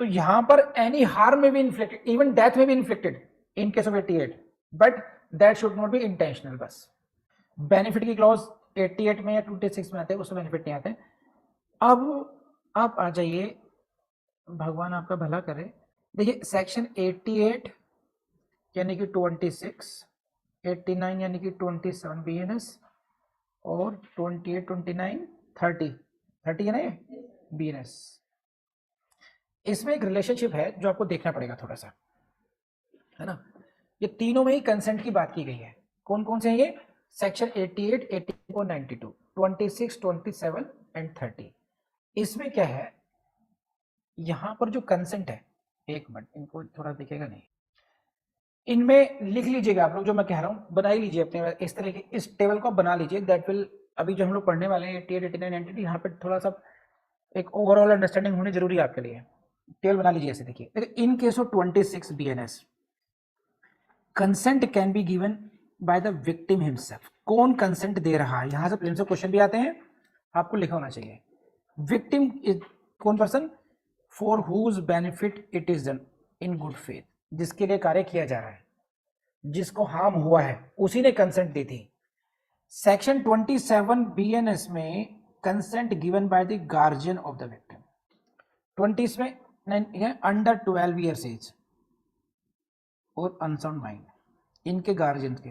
Speaker 1: तो यहां पर एनी हार्म में भी इन्फ्लिक्टेड, इवन डेथ में भी inflicted in case of 88, but that should not be intentional. बस बेनिफिट की क्लॉज 88 में या 26 में आते हैं, उसमें बेनिफिट नहीं आते। अब आप आ जाइए, भगवान आपका भला करे, देखिए सेक्शन 88 यानी कि 26, 89 यानी कि 27 BNS और 28, 29, 30 है ना BNS। इसमें एक रिलेशनशिप है जो आपको देखना पड़ेगा थोड़ा सा, है ना। ये तीनों में ही कंसेंट की बात की गई है। कौन कौन से हैं ये, सेक्शन 88, 84, 92, 26, 27 एंड 30। इसमें क्या है, यहां पर जो कंसेंट है, एक मिनट इनको थोड़ा दिखेगा नहीं, इनमें लिख लीजिएगा आप लोग, जो मैं कह रहा हूं बना ही लीजिए अपने इस तरह के, इस टेबल को बना लीजिए, दैट विल, अभी जो हम लोग पढ़ने वाले हैं 88, 89, 90, यहाँ पे थोड़ा सा एक ओवरऑल अंडरस्टैंडिंग होनी जरूरी है आपके लिए। टेबल बना लीजिए ऐसे, देखिए इन case of 26 BNS consent can be given by the victim himself. कौन कंसेंट दे रहा है, यहां से प्लेन से क्वेश्चन भी आते हैं, आपको लिखा होना चाहिए। विक्टिम इज कौन person, for whose benefit it is done in good faith, जिसके लिए कार्य किया जा रहा है, जिसको हार्म हुआ है उसी ने कंसेंट दी थी। सेक्शन 27 BNS में consent given by the guardian of the victim. 20 में अंडर 12 ईयर्स एज और अनसाउंड माइंड, इनके गार्जियन के,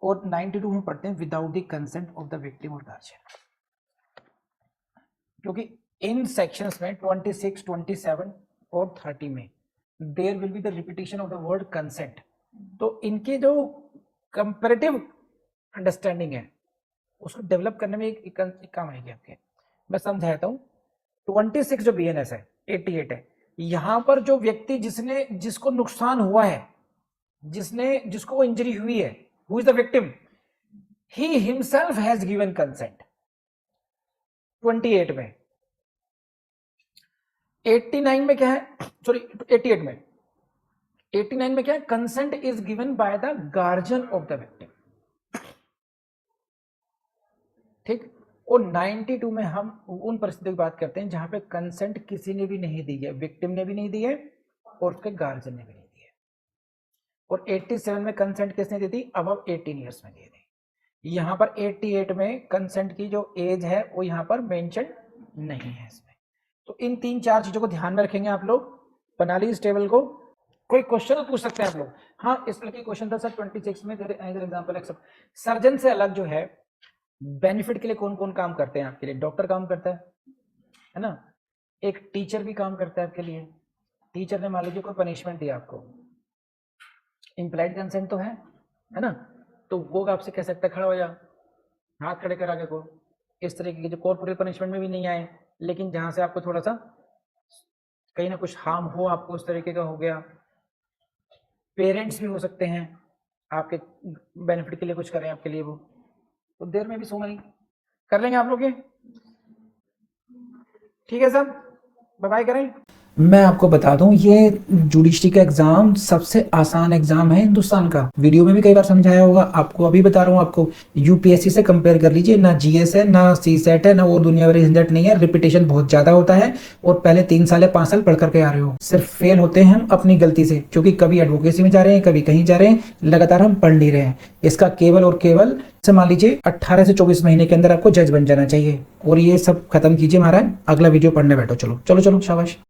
Speaker 1: और 92 में पढ़ते हैं without the consent of the victim और गार्जियन। क्योंकि इन सेक्शंस में 26, 27 और 30 में there will be the repetition of the word consent, तो इनके जो कंपैरेटिव अंडरस्टैंडिंग है उसको डेवलप करने में एक काम आएगी आपके, मैं समझाता हूँ। 26 जो BNS है, 88 है, यहां पर जो व्यक्ति जिसको नुकसान हुआ है, जिसको इंजरी हुई है, who is the victim, he himself has given consent 28 में, 89 में क्या है, सॉरी 88 में, 89 में क्या है, consent is given by the guardian of the victim, ठीक। और 92 में हम उन परिस्थितियों की बात करते हैं जहां पे कंसेंट किसी ने भी नहीं दी है, विक्टिम ने भी नहीं दी है और उसके गार्जियन ने भी नहीं दी है। और 87 में कंसेंट किसने दी थी, अबव 18 ईयर्स में दी थी। यहाँ पर 88 में कंसेंट की जो एज है वो यहाँ पर मेंशन नहीं है इसमें। तो इन 3-4 चीजों को ध्यान में रखेंगे आप लोग, बना ली इस टेबल को। कोई क्वेश्चन पूछ सकते हैं आप लोग। हाँ, इस तरह की क्वेश्चन था सर 26 में, एग्जाम्पल एक्सेप्ट। सर्जन से अलग जो है बेनिफिट के लिए कौन कौन काम करते हैं आपके लिए, डॉक्टर काम करता है ना, एक टीचर भी काम करता है आपके लिए। टीचर ने मान लीजिए कोई पनिशमेंट दिया आपको, इम्प्लाइड कंसेंट तो है ना, तो वो आपसे कह सकता है खड़ा हो जा, हाथ खड़े कर आगे को। इस तरीके की जो कॉर्पोरल पनिशमेंट में भी नहीं आए, लेकिन जहां से आपको थोड़ा सा कहीं ना कुछ हार्म हो आपको, उस तरीके का हो गया। पेरेंट्स भी हो सकते हैं आपके बेनिफिट के लिए कुछ करें आपके लिए, वो तो देर में भी सोना नहीं कर लेंगे आप लोग ये, ठीक है सब, बाय बाय करें। मैं आपको बता दूं, ये जुडिशरी का एग्जाम सबसे आसान एग्जाम है हिंदुस्तान का। वीडियो में भी कई बार समझाया होगा आपको, अभी बता रहा हूँ आपको। यूपीएससी से कंपेयर कर लीजिए, ना जीएस है, ना सीसेट है, ना और दुनिया भर झंझट नहीं है। रिपीटेशन बहुत ज्यादा होता है और पहले 3 साल या 5 साल पढ़ करके आ रहे हो। सिर्फ फेल होते हैं हम अपनी गलती से, क्योंकि कभी एडवोकेसी में जा रहे हैं, कभी कहीं जा रहे हैं, लगातार हम पढ़ नहीं रहे हैं। इसका केवल और केवल से मान लीजिए 18 से 24 महीने के अंदर आपको जज बन जाना चाहिए। और ये सब खत्म कीजिए महाराज, अगला वीडियो पढ़ने बैठो। चलो चलो चलो, शाबाश।